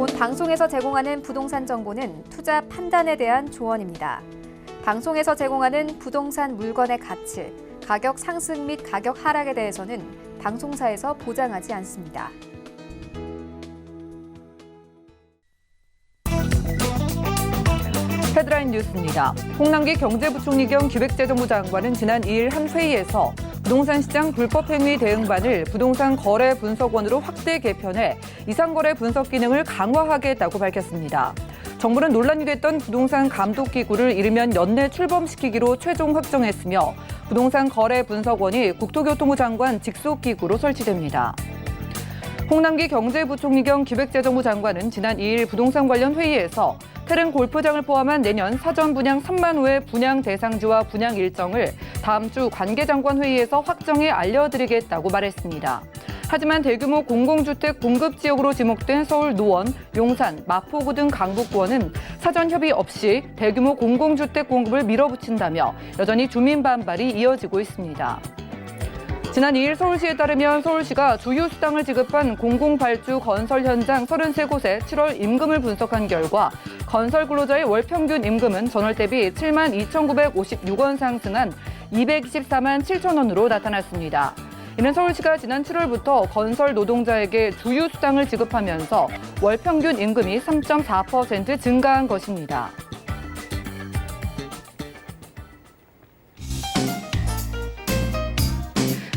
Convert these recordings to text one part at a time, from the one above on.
본 방송에서 제공하는 부동산 정보는 투자 판단에 대한 조언입니다. 방송에서 제공하는 부동산 물건의 가치, 가격 상승 및 가격 하락에 대해서는 방송사에서 보장하지 않습니다. 헤드라인 뉴스입니다. 홍남기 경제부총리 겸 기획재정부 장관은 지난 2일 한 회의에서 부동산 시장 불법 행위 대응반을 부동산 거래 분석원으로 확대 개편해 이상거래 분석 기능을 강화하겠다고 밝혔습니다. 정부는 논란이 됐던 부동산 감독기구를 이르면 연내 출범시키기로 최종 확정했으며 부동산 거래 분석원이 국토교통부 장관 직속기구로 설치됩니다. 홍남기 경제부총리 겸 기획재정부 장관은 지난 2일 부동산 관련 회의에서 태릉 골프장을 포함한 내년 사전 분양 3만 호의 분양 대상지와 분양 일정을 다음 주 관계장관 회의에서 확정해 알려드리겠다고 말했습니다. 하지만 대규모 공공주택 공급 지역으로 지목된 서울 노원, 용산, 마포구 등 강북구원은 사전 협의 없이 대규모 공공주택 공급을 밀어붙인다며 여전히 주민 반발이 이어지고 있습니다. 지난 2일 서울시에 따르면 서울시가 주유수당을 지급한 공공발주 건설 현장 33곳의 7월 임금을 분석한 결과 건설 근로자의 월 평균 임금은 전월 대비 7만 2,956원 상승한 224만 7천 원으로 나타났습니다. 이는 서울시가 지난 7월부터 건설 노동자에게 주유수당을 지급하면서 월 평균 임금이 3.4% 증가한 것입니다.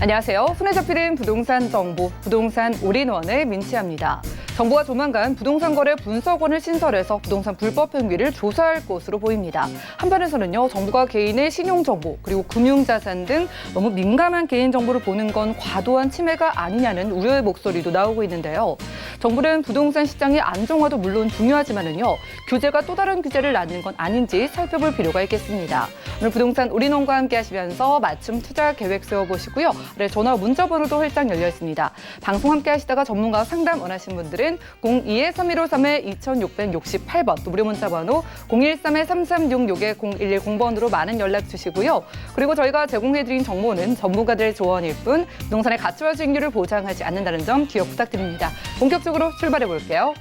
안녕하세요. 손에 잡히는 부동산 정보, 부동산 올인원의 민치아입니다. 정부가 조만간 부동산 거래 분석원을 신설해서 부동산 불법 행위를 조사할 것으로 보입니다. 한편에서는요, 정부가 개인의 신용정보 그리고 금융자산 등 너무 민감한 개인정보를 보는 건 과도한 침해가 아니냐는 우려의 목소리도 나오고 있는데요. 정부는 부동산 시장의 안정화도 물론 중요하지만은요, 규제가 또 다른 규제를 낳는 건 아닌지 살펴볼 필요가 있겠습니다. 오늘 부동산 올인원과 함께 하시면서 맞춤 투자 계획 세워보시고요. 네, 전화 문자 번호도 활짝 열려 있습니다. 방송 함께 하시다가 전문가 상담 원하신 분들은 02-3153-2668번, 또 무료 문자 번호 013-3366-0110번으로 많은 연락 주시고요. 그리고 저희가 제공해드린 정보는 전문가들의 조언일 뿐 부동산의 가치와 수익률을 보장하지 않는다는 점 기억 부탁드립니다. 본격적으로 출발해 볼게요.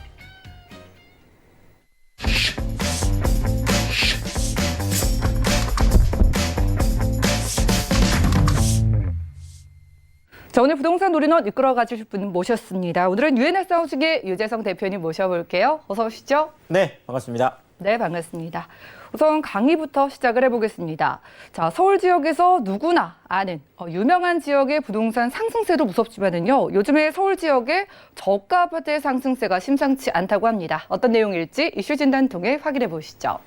자, 오늘 부동산 올인원 이끌어 가주실 분 모셨습니다. 오늘은 유엔에스 하우징의 유재성 대표님 모셔볼게요. 어서 오시죠. 네, 반갑습니다. 네, 반갑습니다. 우선 강의부터 시작을 해보겠습니다. 자, 서울 지역에서 누구나 아는 유명한 지역의 부동산 상승세도 무섭지만은요, 요즘에 서울 지역의 저가 아파트의 상승세가 심상치 않다고 합니다. 어떤 내용일지 이슈 진단 통해 확인해 보시죠.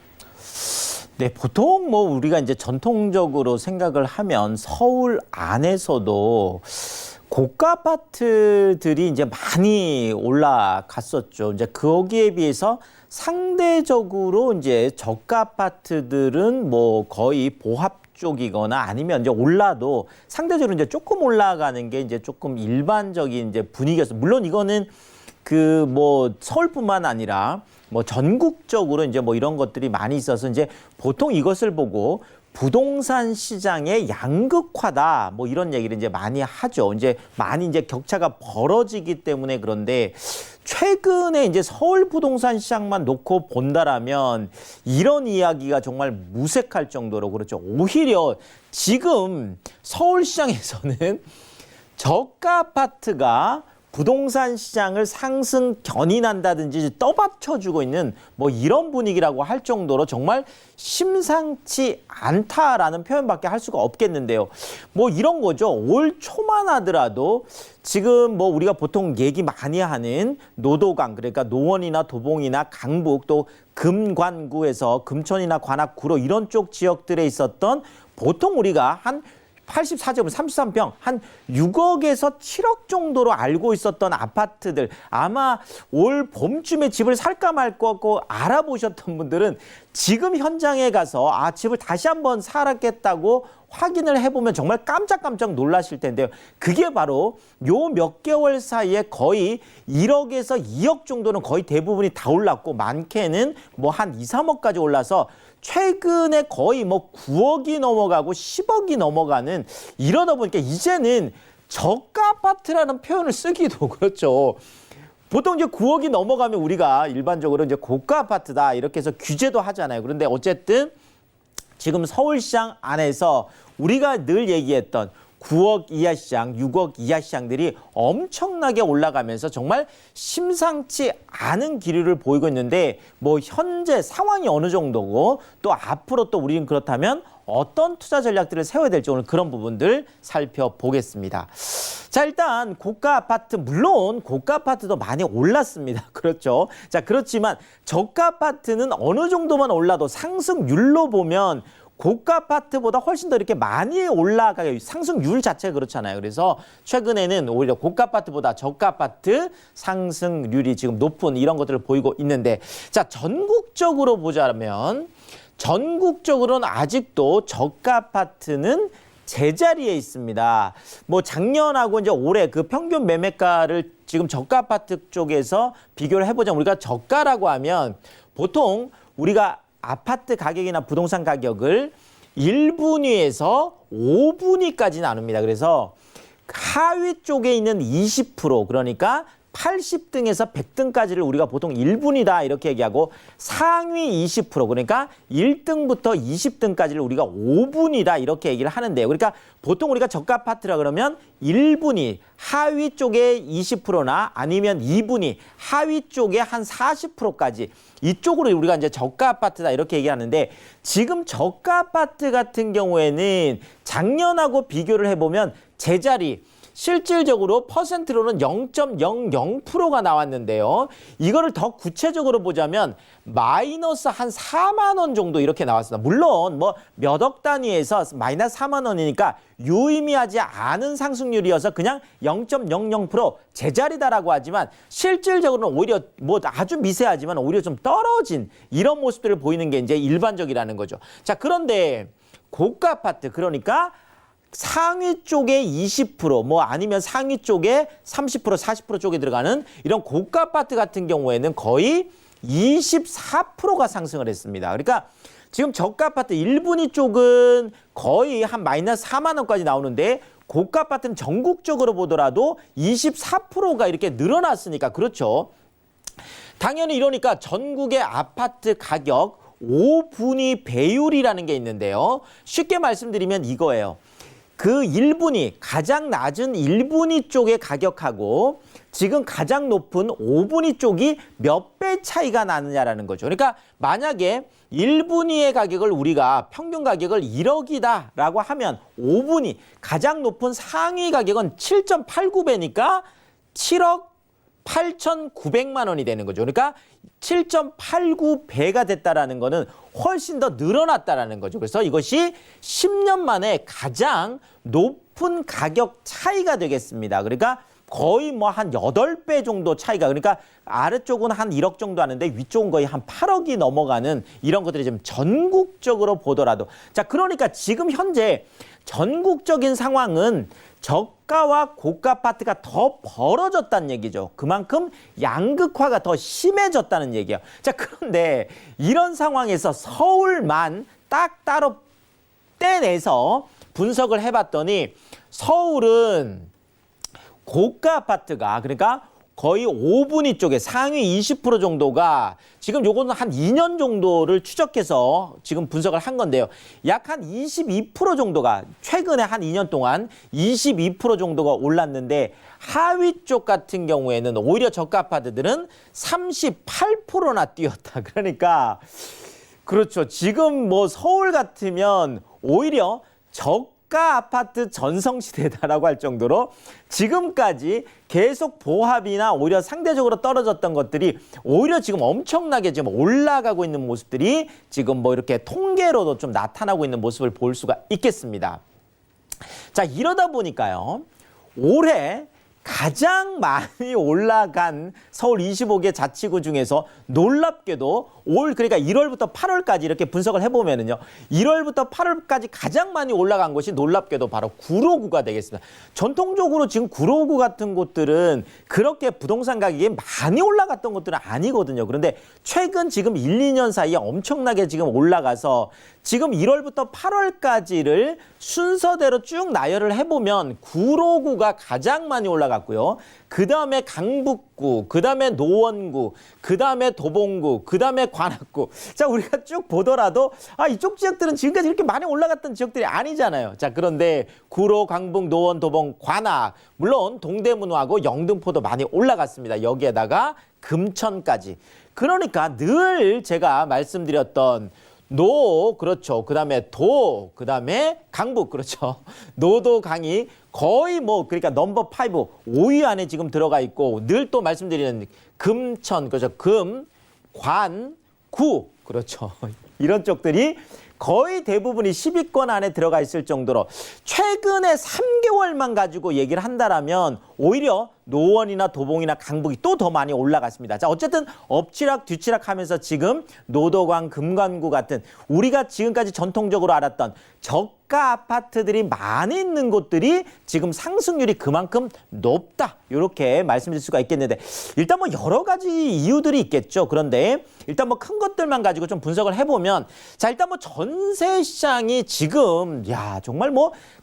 네, 보통 뭐 우리가 이제 전통적으로 생각을 하면 서울 안에서도 고가 아파트들이 이제 많이 올라갔었죠. 이제 거기에 비해서 상대적으로 이제 저가 아파트들은 뭐 거의 보합 쪽이거나 아니면 이제 올라도 상대적으로 이제 조금 올라가는 게 이제 조금 일반적인 이제 분위기였어요. 물론 이거는 그 뭐 서울뿐만 아니라 뭐 전국적으로 이제 뭐 이런 것들이 많이 있어서 이제 보통 이것을 보고 부동산 시장의 양극화다 뭐 이런 얘기를 이제 많이 하죠. 이제 많이 이제 격차가 벌어지기 때문에. 그런데 최근에 이제 서울 부동산 시장만 놓고 본다라면 이런 이야기가 정말 무색할 정도로 그렇죠. 오히려 지금 서울 시장에서는 저가 아파트가 부동산 시장을 상승 견인한다든지 떠받쳐주고 있는 뭐 이런 분위기라고 할 정도로 정말 심상치 않다라는 표현밖에 할 수가 없겠는데요. 뭐 이런 거죠. 올 초만 하더라도 지금 뭐 우리가 보통 얘기 많이 하는 노도강, 그러니까 노원이나 도봉이나 강북 또 금관구에서 금천이나 관악구로 이런 쪽 지역들에 있었던 보통 우리가 한 84제곱 33평 한 6억에서 7억 정도로 알고 있었던 아파트들, 아마 올 봄쯤에 집을 살까 말까 하고 알아보셨던 분들은 지금 현장에 가서 집을 다시 한번 살았겠다고 확인을 해보면 정말 깜짝깜짝 놀라실 텐데요. 그게 바로 요 몇 개월 사이에 거의 1억에서 2억 정도는 거의 대부분이 다 올랐고 많게는 뭐 한 2, 3억까지 올라서 최근에 거의 뭐 9억이 넘어가고 10억이 넘어가는, 이러다 보니까 이제는 저가 아파트라는 표현을 쓰기도 그렇죠. 보통 이제 9억이 넘어가면 우리가 일반적으로 이제 고가 아파트다 이렇게 해서 규제도 하잖아요. 그런데 어쨌든 지금 서울시장 안에서 우리가 늘 얘기했던 9억 이하 시장, 6억 이하 시장들이 엄청나게 올라가면서 정말 심상치 않은 기류를 보이고 있는데 뭐 현재 상황이 어느 정도고 또 앞으로 또 우리는 그렇다면 어떤 투자 전략들을 세워야 될지 오늘 그런 부분들 살펴보겠습니다. 자, 일단 고가 아파트, 물론 고가 아파트도 많이 올랐습니다. 그렇죠. 자, 그렇지만 저가 아파트는 어느 정도만 올라도 상승률로 보면 고가 아파트보다 훨씬 더 이렇게 많이 올라가요. 상승률 자체가 그렇잖아요. 그래서 최근에는 오히려 고가 아파트보다 저가 아파트 상승률이 지금 높은 이런 것들을 보이고 있는데, 자, 전국적으로 보자면 전국적으로는 아직도 저가 아파트는 제자리에 있습니다. 뭐 작년하고 이제 올해 그 평균 매매가를 지금 저가 아파트 쪽에서 비교를 해보자면, 우리가 저가라고 하면 보통 우리가 아파트 가격이나 부동산 가격을 1분위에서 5분위까지 나눕니다. 그래서 하위 쪽에 있는 20%, 그러니까 80등에서 100등까지를 우리가 보통 1분위다 이렇게 얘기하고, 상위 20%, 그러니까 1등부터 20등까지를 우리가 5분위다 이렇게 얘기를 하는데요. 그러니까 보통 우리가 저가 아파트라 그러면 1분위, 하위 쪽에 20%나 아니면 2분위, 하위 쪽에 한 40%까지 이쪽으로 우리가 이제 저가 아파트다 이렇게 얘기하는데, 지금 저가 아파트 같은 경우에는 작년하고 비교를 해보면 제자리, 실질적으로 퍼센트로는 0.00%가 나왔는데요. 이거를 더 구체적으로 보자면 마이너스 한 4만 원 정도 이렇게 나왔습니다. 물론 뭐 몇 억 단위에서 마이너스 4만 원이니까 유의미하지 않은 상승률이어서 그냥 0.00% 제자리다라고 하지만, 실질적으로는 오히려 뭐 아주 미세하지만 오히려 좀 떨어진 이런 모습들을 보이는 게 이제 일반적이라는 거죠. 자, 그런데 고가 아파트, 그러니까 상위 쪽에 20%, 뭐 아니면 상위 쪽에 30%, 40% 쪽에 들어가는 이런 고가 아파트 같은 경우에는 거의 24%가 상승을 했습니다. 그러니까 지금 저가 아파트 1분위 쪽은 거의 한 마이너스 4만 원까지 나오는데, 고가 아파트는 전국적으로 보더라도 24%가 이렇게 늘어났으니까, 그렇죠. 당연히 이러니까 전국의 아파트 가격 5분위 배율이라는 게 있는데요. 쉽게 말씀드리면 이거예요. 그 1분위, 가장 낮은 1분위 쪽의 가격하고 지금 가장 높은 5분위 쪽이 몇 배 차이가 나느냐라는 거죠. 그러니까 만약에 1분위의 가격을 우리가 평균 가격을 1억이다라고 하면 5분위, 가장 높은 상위 가격은 7.89배니까 7억 8,900만 원이 되는 거죠. 그러니까 7.89배가 됐다라는 거는 훨씬 더 늘어났다라는 거죠. 그래서 이것이 10년 만에 가장 높은 가격 차이가 되겠습니다. 그러니까 거의 뭐 한 8배 정도 차이가, 그러니까 아래쪽은 한 1억 정도 하는데 위쪽은 거의 한 8억이 넘어가는 이런 것들이 지금 전국적으로 보더라도, 자, 그러니까 지금 현재 전국적인 상황은 저가와 고가 아파트가 더 벌어졌다는 얘기죠. 그만큼 양극화가 더 심해졌다는 얘기예요. 자, 그런데 이런 상황에서 서울만 딱 따로 떼내서 분석을 해봤더니, 서울은 고가 아파트가, 그러니까 거의 5분위 쪽에 상위 20% 정도가 지금 요거는 한 2년 정도를 추적해서 지금 분석을 한 건데요. 약 한 22% 정도가 최근에 한 2년 동안 22% 정도가 올랐는데, 하위 쪽 같은 경우에는 오히려 저가 아파트들은 38%나 뛰었다. 그러니까 그렇죠. 지금 뭐 서울 같으면 오히려 저가 아파트 전성시대다라고 할 정도로 지금까지 계속 보합이나 오히려 상대적으로 떨어졌던 것들이 오히려 지금 엄청나게 지금 올라가고 있는 모습들이 지금 뭐 이렇게 통계로도 좀 나타나고 있는 모습을 볼 수가 있겠습니다. 자, 이러다 보니까요, 올해 가장 많이 올라간 서울 25개 자치구 중에서 놀랍게도 그러니까 1월부터 8월까지 이렇게 분석을 해보면은요, 1월부터 8월까지 가장 많이 올라간 것이 놀랍게도 바로 구로구가 되겠습니다. 전통적으로 지금 구로구 같은 곳들은 그렇게 부동산 가격이 많이 올라갔던 곳들은 아니거든요. 그런데 최근 지금 1, 2년 사이에 엄청나게 지금 올라가서 지금 1월부터 8월까지를 순서대로 쭉 나열을 해보면 구로구가 가장 많이 올라갔고요. 그 다음에 강북구, 그 다음에 그다음에 노원구, 그다음에 도봉구, 그다음에 관악구. 자, 우리가 쭉 보더라도 이쪽 지역들은 지금까지 이렇게 많이 올라갔던 지역들이 아니잖아요. 자, 그런데 구로, 광북, 노원, 도봉, 관악, 물론 동대문하고 영등포도 많이 올라갔습니다. 여기에다가 금천까지. 그러니까 늘 제가 말씀드렸던 그렇죠. 그다음에 그다음에 강북, 그렇죠. 노도, 강이 거의 그러니까 넘버 5, 5위 안에 지금 들어가 있고, 늘 또 말씀드리는 금천, 그렇죠. 관, 구, 그렇죠. 이런 쪽들이 거의 대부분이 10위권 안에 들어가 있을 정도로 최근에 3개월만 가지고 얘기를 한다라면 오히려 노원이나 도봉이나 강북이 또 더 많이 올라갔습니다. 자, 어쨌든 엎치락 뒤치락 하면서 지금 노도강, 금관구 같은 우리가 지금까지 전통적으로 알았던 저가 아파트들이 많이 있는 곳들이 지금 상승률이 그만큼 높다. 이렇게 말씀드릴 수가 있겠는데, 일단 여러 가지 이유들이 있겠죠. 그런데 일단 큰 것들만 가지고 좀 분석을 해보면, 자, 일단 전세 시장이 지금 정말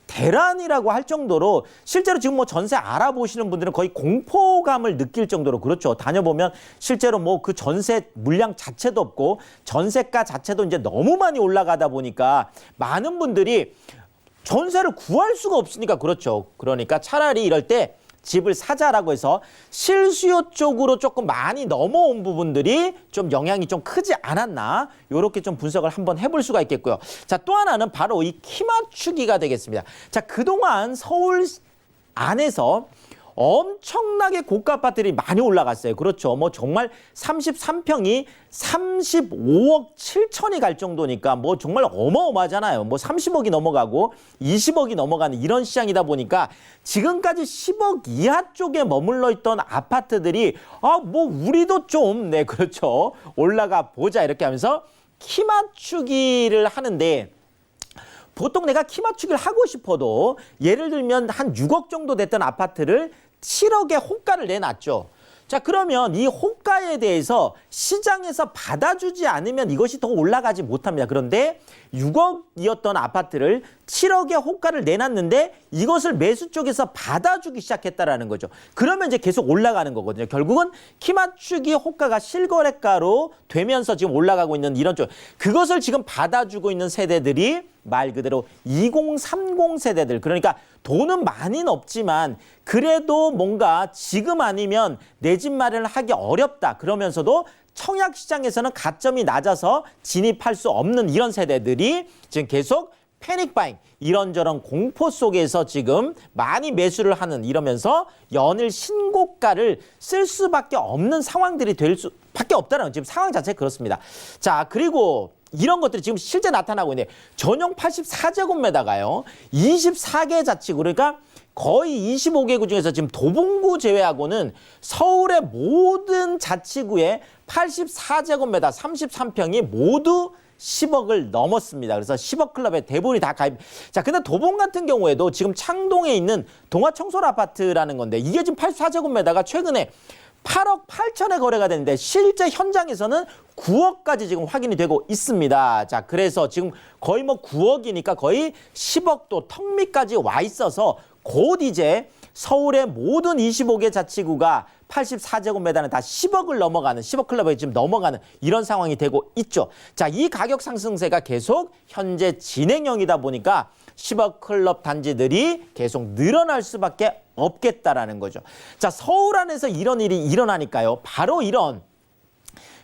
대란이라고 할 정도로, 실제로 지금 전세 알아보시는 분들은 거의 공포감을 느낄 정도로, 그렇죠. 다녀보면 실제로 그 전세 물량 자체도 없고 전세가 자체도 이제 너무 많이 올라가다 보니까 많은 분들이 전세를 구할 수가 없으니까, 그렇죠. 그러니까 차라리 이럴 때 집을 사자라고 해서 실수요 쪽으로 조금 많이 넘어온 부분들이 좀 영향이 좀 크지 않았나, 이렇게 좀 분석을 한번 해볼 수가 있겠고요. 자, 또 하나는 바로 이 키 맞추기가 되겠습니다. 자, 그동안 서울 안에서 엄청나게 고가 아파트들이 많이 올라갔어요. 그렇죠. 정말 33평이 35억 7천이 갈 정도니까 정말 어마어마하잖아요. 30억이 넘어가고 20억이 넘어가는 이런 시장이다 보니까 지금까지 10억 이하 쪽에 머물러 있던 아파트들이 우리도 좀 그렇죠. 올라가 보자 이렇게 하면서 키 맞추기를 하는데, 보통 내가 키 맞추기를 하고 싶어도 예를 들면 한 6억 정도 됐던 아파트를 7억에 호가를 내놨죠. 자, 그러면 이 호가에 대해서 시장에서 받아주지 않으면 이것이 더 올라가지 못합니다. 그런데 6억이었던 아파트를 7억에 호가를 내놨는데 이것을 매수 쪽에서 받아주기 시작했다라는 거죠. 그러면 이제 계속 올라가는 거거든요. 결국은 키 맞추기 호가가 실거래가로 되면서 지금 올라가고 있는 이런 쪽, 그것을 지금 받아주고 있는 세대들이 말 그대로 2030 세대들, 그러니까 돈은 많이는 없지만 그래도 뭔가 지금 아니면 내 집 마련을 하기 어렵다, 그러면서도 청약 시장에서는 가점이 낮아서 진입할 수 없는 이런 세대들이 지금 계속 패닉 바잉, 이런저런 공포 속에서 지금 많이 매수를 하는, 이러면서 연일 신고가를 쓸 수밖에 없는 상황들이 될 수밖에 없다는, 지금 상황 자체가 그렇습니다. 자, 그리고 이런 것들이 지금 실제 나타나고 있네요. 전용 84제곱미터가요. 24개 자치구, 그러니까 거의 25개구 중에서 지금 도봉구 제외하고는 서울의 모든 자치구에 84제곱미터 33평이 모두 10억을 넘었습니다. 그래서 10억 클럽에 대부분이 다 가입. 자, 근데 도봉 같은 경우에도 지금 창동에 있는 동아청솔 아파트라는 건데, 이게 지금 84제곱미터가 최근에 8억 8천에 거래가 되는데 실제 현장에서는 9억까지 지금 확인이 되고 있습니다. 자, 그래서 지금 거의 9억이니까 거의 10억도 턱 밑까지 와 있어서 곧 이제 서울의 모든 25개 자치구가 84제곱미터는 다 10억을 넘어가는, 10억 클럽에 지금 넘어가는 이런 상황이 되고 있죠. 자, 이 가격 상승세가 계속 현재 진행형이다 보니까 10억 클럽 단지들이 계속 늘어날 수밖에 없겠다라는 거죠. 자, 서울 안에서 이런 일이 일어나니까요. 바로 이런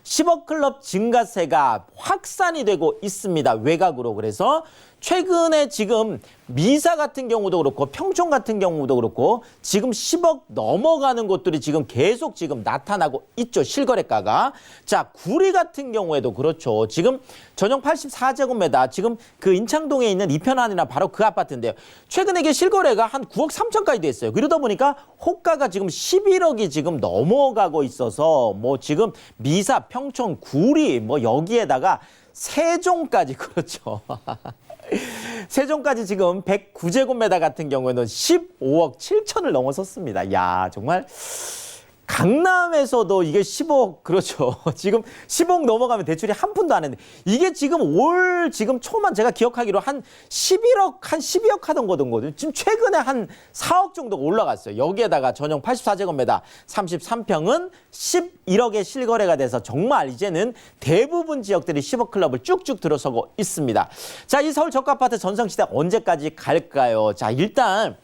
10억 클럽 증가세가 확산이 되고 있습니다. 외곽으로. 그래서 최근에 지금 미사 같은 경우도 그렇고 평촌 같은 경우도 그렇고 지금 10억 넘어가는 곳들이 지금 계속 지금 나타나고 있죠. 실거래가가. 자, 구리 같은 경우에도 그렇죠. 지금 전용 84제곱미터 지금 그 인창동에 있는 이편안이나 바로 그 아파트인데요. 최근에 이게 실거래가 한 9억 3천까지 됐어요. 그러다 보니까 호가가 지금 11억이 지금 넘어가고 있어서 지금 미사, 평촌, 구리 여기에다가 세종까지, 그렇죠. 세종까지 지금 109제곱미터 같은 경우에는 15억 7천을 넘어섰습니다. 야, 정말 강남에서도 이게 10억, 그렇죠. 지금 10억 넘어가면 대출이 한 푼도 안 했는데, 이게 지금 지금 초만 제가 기억하기로 한 11억, 한 12억 하던 거거든요. 지금 최근에 한 4억 정도가 올라갔어요. 여기에다가 전용 84제곱미터 33평은 11억에 실거래가 돼서 정말 이제는 대부분 지역들이 10억 클럽을 쭉쭉 들어서고 있습니다. 자, 이 서울 저가 아파트 전성시대 언제까지 갈까요? 자, 일단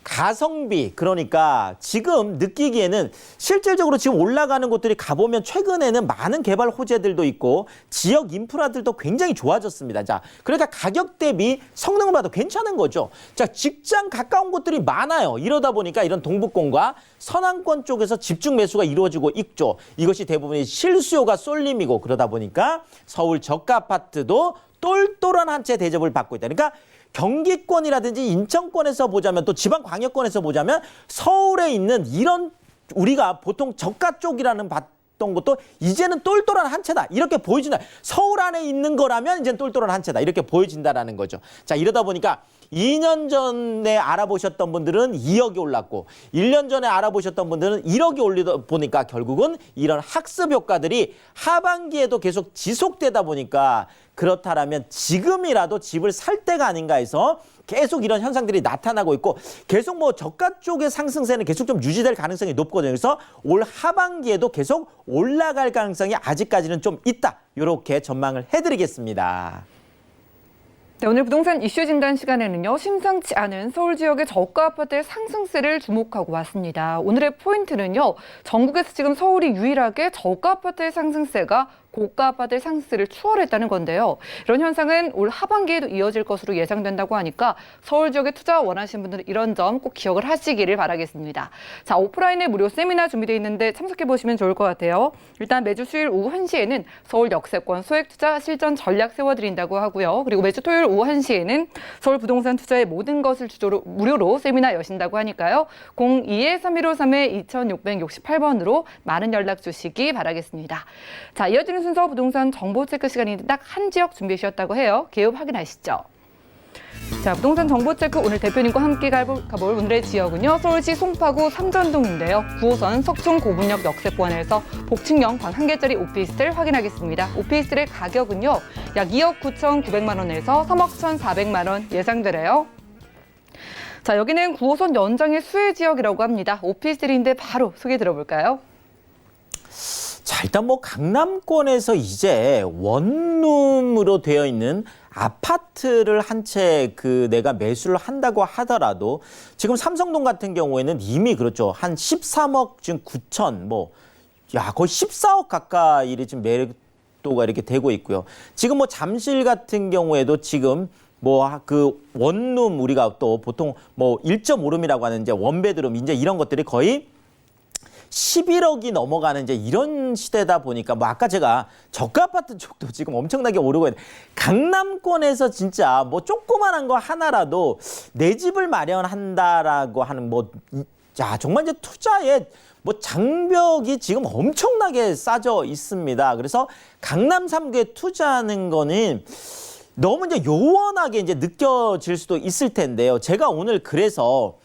가성비, 그러니까 지금 느끼기에는 실질적으로 지금 올라가는 곳들이 가보면 최근에는 많은 개발 호재들도 있고 지역 인프라들도 굉장히 좋아졌습니다. 자, 그러니까 가격 대비 성능을 봐도 괜찮은 거죠. 자, 직장 가까운 곳들이 많아요. 이러다 보니까 이런 동북권과 서남권 쪽에서 집중 매수가 이루어지고 있죠. 이것이 대부분이 실수요가 쏠림이고, 그러다 보니까 서울 저가 아파트도 똘똘한 한 채 대접을 받고 있다. 그러니까 경기권이라든지 인천권에서 보자면, 또 지방광역권에서 보자면 서울에 있는 이런 우리가 보통 저가 쪽이라는 봤던 것도 이제는 똘똘한 한 채다, 이렇게 보여진다. 서울 안에 있는 거라면 이제는 똘똘한 한 채다, 이렇게 보여진다라는 거죠. 자, 이러다 보니까 2년 전에 알아보셨던 분들은 2억이 올랐고 1년 전에 알아보셨던 분들은 1억이 올리다 보니까 결국은 이런 학습 효과들이 하반기에도 계속 지속되다 보니까, 그렇다라면 지금이라도 집을 살 때가 아닌가 해서 계속 이런 현상들이 나타나고 있고, 계속 뭐 저가 쪽의 상승세는 계속 좀 유지될 가능성이 높거든요. 그래서 올 하반기에도 계속 올라갈 가능성이 아직까지는 좀 있다, 이렇게 전망을 해드리겠습니다. 네, 오늘 부동산 이슈 진단 시간에는요, 심상치 않은 서울 지역의 저가 아파트의 상승세를 주목하고 왔습니다. 오늘의 포인트는요, 전국에서 지금 서울이 유일하게 저가 아파트의 상승세가 고가 아파트의 상승세를 추월했다는 건데요. 이런 현상은 올 하반기에도 이어질 것으로 예상된다고 하니까 서울 지역에 투자 원하시는 분들은 이런 점 꼭 기억을 하시기를 바라겠습니다. 자, 오프라인에 무료 세미나 준비되어 있는데 참석해 보시면 좋을 것 같아요. 일단 매주 수요일 오후 1시에는 서울 역세권 소액 투자 실전 전략 세워드린다고 하고요. 그리고 매주 토요일 오후 1시에는 서울 부동산 투자의 모든 것을 주제로 무료로 세미나 여신다고 하니까요. 02-3153-2668번으로 많은 연락 주시기 바라겠습니다. 자, 이어지는 순서 부동산 정보 체크 시간인데 딱 한 지역 준비해 주셨다고 해요. 개업 확인하시죠. 자, 부동산 정보 체크 오늘 대표님과 함께 가볼 오늘의 지역은요, 서울시 송파구 삼전동인데요. 9호선 석촌 고분역 역세권에서 복층형 방 1개짜리 오피스텔 확인하겠습니다. 오피스텔의 가격은요, 약 2억 9,900만 원에서 3억 1,400만 원 예상되래요. 자, 여기는 9호선 연장의 수혜 지역이라고 합니다. 오피스텔인데 바로 소개 들어볼까요? 자, 일단 뭐 강남권에서 이제 원룸으로 되어 있는 아파트를 한 채 내가 매수를 한다고 하더라도, 지금 삼성동 같은 경우에는 이미 그렇죠. 한 13억 지금 9천 거의 14억 가까이를 지금 매도가 이렇게 되고 있고요. 지금 뭐 잠실 같은 경우에도 지금 원룸 우리가 또 보통 1.5룸이라고 하는 이제 원베드룸 이제 이런 것들이 거의 11억이 넘어가는 이제 이런 시대다 보니까, 아까 제가 저가 아파트 쪽도 지금 엄청나게 오르고 있는데, 강남권에서 진짜 조그만한 거 하나라도 내 집을 마련한다라고 하는 정말 이제 투자에 장벽이 지금 엄청나게 쌓여 있습니다. 그래서 강남 3구에 투자하는 거는 너무 이제 요원하게 이제 느껴질 수도 있을 텐데요. 제가 오늘 그래서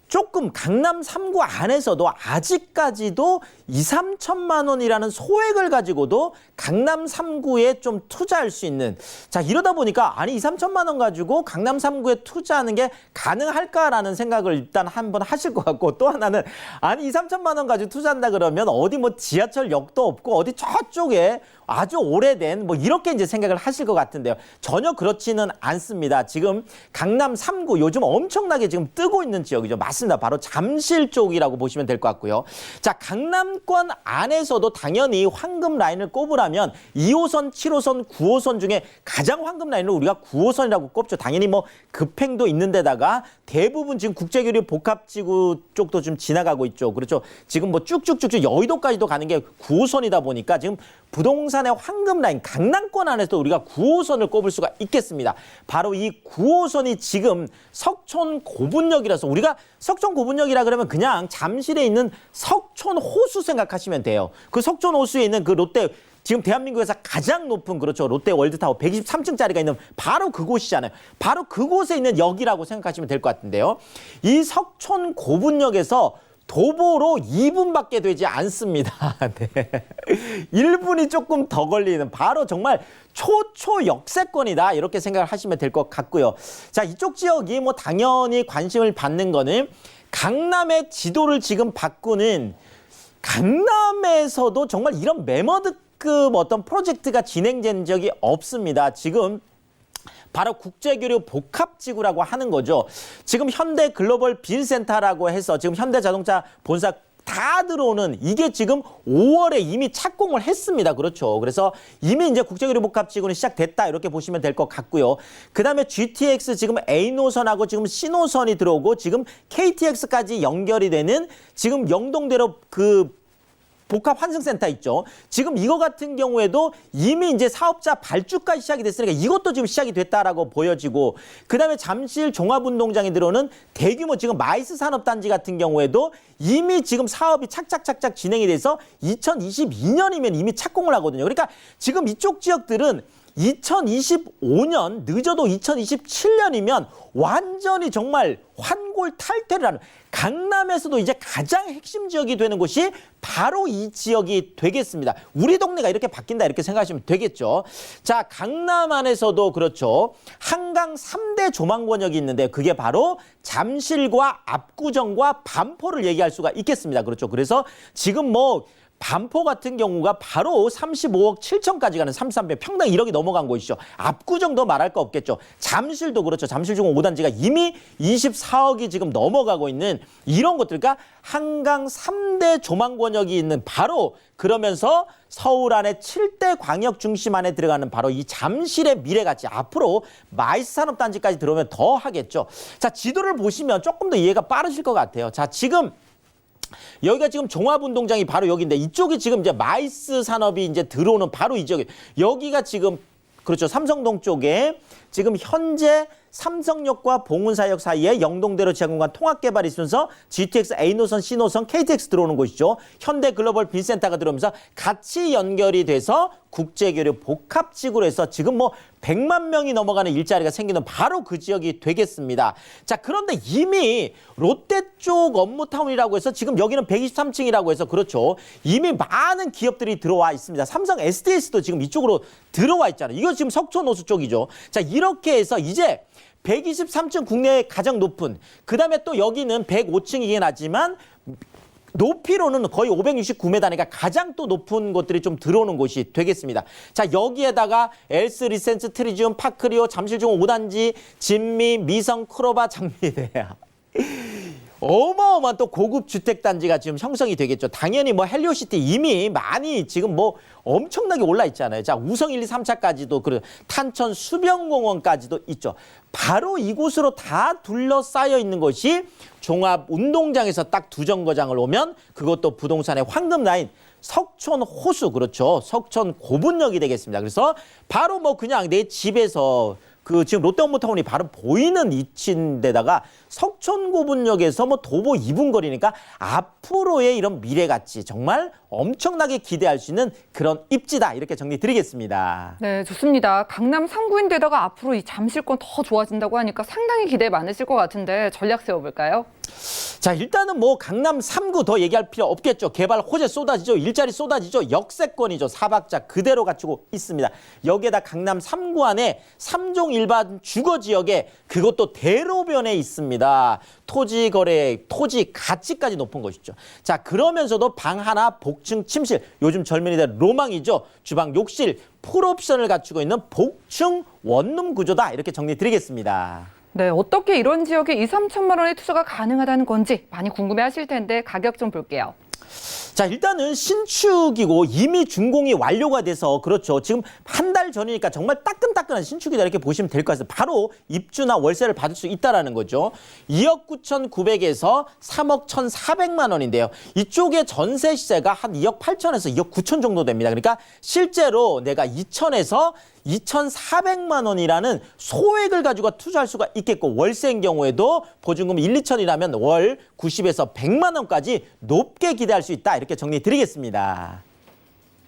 조금 강남 3구 안에서도 아직까지도 2-3천만 원이라는 소액을 가지고도 강남 3구에 좀 투자할 수 있는, 자, 이러다 보니까 아니 2-3천만 원 가지고 강남 3구에 투자하는 게 가능할까라는 생각을 일단 한번 하실 것 같고, 또 하나는 아니 2-3천만 원 가지고 투자한다 그러면 어디 지하철역도 없고 어디 저쪽에 아주 오래된 이렇게 이제 생각을 하실 것 같은데요. 전혀 그렇지는 않습니다. 지금 강남 3구 요즘 엄청나게 지금 뜨고 있는 지역이죠. 맞습니다. 바로 잠실 쪽이라고 보시면 될 것 같고요. 자, 강남권 안에서도 당연히 황금 라인을 꼽으라면 2호선, 7호선, 9호선 중에 가장 황금 라인을 우리가 9호선이라고 꼽죠. 당연히 급행도 있는 데다가 대부분 지금 국제교류 복합지구 쪽도 좀 지나가고 있죠. 그렇죠. 지금 쭉쭉쭉쭉 여의도까지도 가는 게 9호선이다 보니까 지금 부동산의 황금 라인, 강남권 안에서 우리가 9호선을 꼽을 수가 있겠습니다. 바로 이 9호선이 지금 석촌 고분역이라서, 우리가 석촌 고분역이라 그러면 그냥 잠실에 있는 석촌 호수 생각하시면 돼요. 그 석촌 호수에 있는 그 롯데, 지금 대한민국에서 가장 높은, 그렇죠, 롯데 월드타워 123층짜리가 있는 바로 그곳이잖아요. 바로 그곳에 있는 역이라고 생각하시면 될 것 같은데요. 이 석촌 고분역에서 도보로 2분밖에 되지 않습니다. 네. 1분이 조금 더 걸리는 바로 정말 초역세권이다 이렇게 생각을 하시면 될 것 같고요. 자, 이쪽 지역이 뭐 당연히 관심을 받는 거는 강남의 지도를 지금 바꾸는 강남에서도 정말 이런 매머드급 어떤 프로젝트가 진행된 적이 없습니다. 지금 바로 국제교류 복합지구라고 하는 거죠. 지금 현대 글로벌 빌센터라고 해서 지금 현대자동차 본사 다 들어오는 이게 지금 5월에 이미 착공을 했습니다. 그렇죠. 그래서 이미 이제 국제교류 복합지구는 시작됐다 이렇게 보시면 될 것 같고요. 그다음에 GTX 지금 A 노선하고 지금 C 노선이 들어오고 지금 KTX까지 연결이 되는 지금 영동대로 그 복합 환승센터 있죠. 지금 이거 같은 경우에도 이미 이제 사업자 발주까지 시작이 됐으니까 이것도 지금 시작이 됐다라고 보여지고, 그다음에 잠실 종합운동장에 들어오는 대규모 지금 마이스 산업단지 같은 경우에도 이미 지금 사업이 착착 진행이 돼서 2022년이면 이미 착공을 하거든요. 그러니까 지금 이쪽 지역들은 2025년 늦어도 2027년이면 완전히 정말 환골탈태를 하는, 강남에서도 이제 가장 핵심 지역이 되는 곳이 바로 이 지역이 되겠습니다. 우리 동네가 이렇게 바뀐다 이렇게 생각하시면 되겠죠. 자, 강남 안에서도 그렇죠. 한강 3대 조망권역이 있는데 그게 바로 잠실과 압구정과 반포를 얘기할 수가 있겠습니다. 그렇죠. 그래서 지금 뭐 반포 같은 경우가 바로 35억 7천까지 가는 33배, 평당 1억이 넘어간 곳이죠. 압구정도 말할 거 없겠죠. 잠실도 그렇죠. 잠실중공 5단지가 이미 24억이 지금 넘어가고 있는 이런 것들, 그러니까 한강 3대 조망권역이 있는 바로, 그러면서 서울 안에 7대 광역 중심 안에 들어가는 바로 이 잠실의 미래가치, 앞으로 마이스 산업단지까지 들어오면 더 하겠죠. 자, 지도를 보시면 조금 더 이해가 빠르실 것 같아요. 자, 지금 여기가 지금 종합운동장이 바로 여기인데 이쪽이 지금 이제 마이스 산업이 이제 들어오는 바로 이 지역에, 여기가 지금 그렇죠. 삼성동 쪽에 지금 현재 삼성역과 봉은사역 사이에 영동대로 지하공간 통합개발이 있으면서 GTX A노선, C노선, KTX 들어오는 곳이죠. 현대글로벌 빌센터가 들어오면서 같이 연결이 돼서 국제교류 복합지구로 해서 지금 뭐 100만 명이 넘어가는 일자리가 생기는 바로 그 지역이 되겠습니다. 자, 그런데 이미 롯데 쪽 업무타운이라고 해서 지금 여기는 123층이라고 해서 그렇죠. 이미 많은 기업들이 들어와 있습니다. 삼성 SDS도 지금 이쪽으로 들어와 있잖아요. 이거 지금 석촌호수 쪽이죠. 자, 이렇게 해서 이제 123층 국내에 가장 높은, 그 다음에 또 여기는 105층이긴 하지만 높이로는 거의 569m니까 가장 또 높은 곳들이 좀 들어오는 곳이 되겠습니다. 자, 여기에다가 엘스, 리센스, 트리지움, 파크리오, 잠실중공 5단지, 진미, 미성, 크로바, 장미대야. 어마어마한 또 고급 주택단지가 지금 형성이 되겠죠. 당연히 뭐 헬리오시티 이미 많이 지금 뭐 엄청나게 올라 있잖아요. 자, 우성 1, 2, 3차까지도 그리고 탄천 수변공원까지도 있죠. 바로 이곳으로 다 둘러싸여 있는 것이 종합운동장에서 딱 두 정거장을 오면 그것도 부동산의 황금 라인 석촌 호수, 그렇죠. 석촌 고분역이 되겠습니다. 그래서 바로 뭐 그냥 내 집에서 그 지금 롯데홈타운이 바로 보이는 위치인데다가 석촌고분역에서 뭐 도보 2분 거리니까 앞으로의 이런 미래가치 정말 엄청나게 기대할 수 있는 그런 입지다, 이렇게 정리 드리겠습니다. 네, 좋습니다. 강남 3구인데다가 앞으로 이 잠실권 더 좋아진다고 하니까 상당히 기대 많으실 것 같은데 전략 세워볼까요? 자, 일단은 뭐 강남 3구 더 얘기할 필요 없겠죠. 개발 호재 쏟아지죠. 일자리 쏟아지죠. 역세권이죠. 사박자 그대로 갖추고 있습니다. 여기에다 강남 3구 안에 3종 일반 주거지역에 그것도 대로변에 있습니다. 토지 거래, 토지 가치까지 높은 것이죠. 자, 그러면서도 방 하나, 복층, 침실, 요즘 젊은이들 로망이죠. 주방, 욕실, 풀옵션을 갖추고 있는 복층 원룸 구조다, 이렇게 정리 드리겠습니다. 네, 어떻게 이런 지역에 2, 3천만 원의 투자가 가능하다는 건지 많이 궁금해하실 텐데 가격 좀 볼게요. 자, 일단은 신축이고 이미 준공이 완료가 돼서 그렇죠. 지금 한 달 전이니까 정말 따끈따끈한 신축이다, 이렇게 보시면 될 것 같아요. 바로 입주나 월세를 받을 수 있다라는 거죠. 2억 9,900에서 3억 1,400만 원인데요. 이쪽에 전세 시세가 한 2억 8천에서 2억 9천 정도 됩니다. 그러니까 실제로 내가 2천에서 2,400만 원이라는 소액을 가지고 투자할 수가 있겠고, 월세인 경우에도 보증금 1, 2천이라면 월 90에서 100만 원까지 높게 기대할 수 있다, 이렇게 정리 드리겠습니다.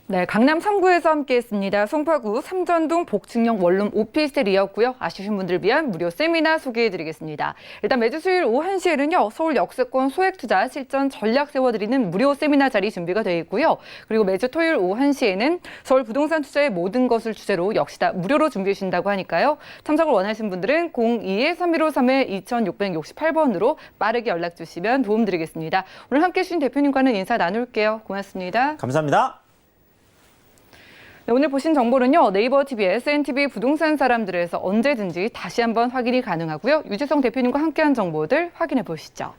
네, 강남 3구에서 함께했습니다. 송파구 삼전동 복층형 원룸 오피스텔이었고요. 아쉬우신 분들을 위한 무료 세미나 소개해드리겠습니다. 일단 매주 수요일 오후 1시에는요. 서울 역세권 소액투자 실전 전략 세워드리는 무료 세미나 자리 준비가 되어 있고요. 그리고 매주 토요일 오후 1시에는 서울 부동산 투자의 모든 것을 주제로 역시 다 무료로 준비해 주신다고 하니까요. 참석을 원하시는 분들은 02-3153-2668번으로 빠르게 연락 주시면 도움드리겠습니다. 오늘 함께해 주신 대표님과는 인사 나눌게요. 고맙습니다. 감사합니다. 네, 오늘 보신 정보는요. 네이버 TV의 SNTV 부동산 사람들에서 언제든지 다시 한번 확인이 가능하고요. 유재성 대표님과 함께한 정보들 확인해 보시죠.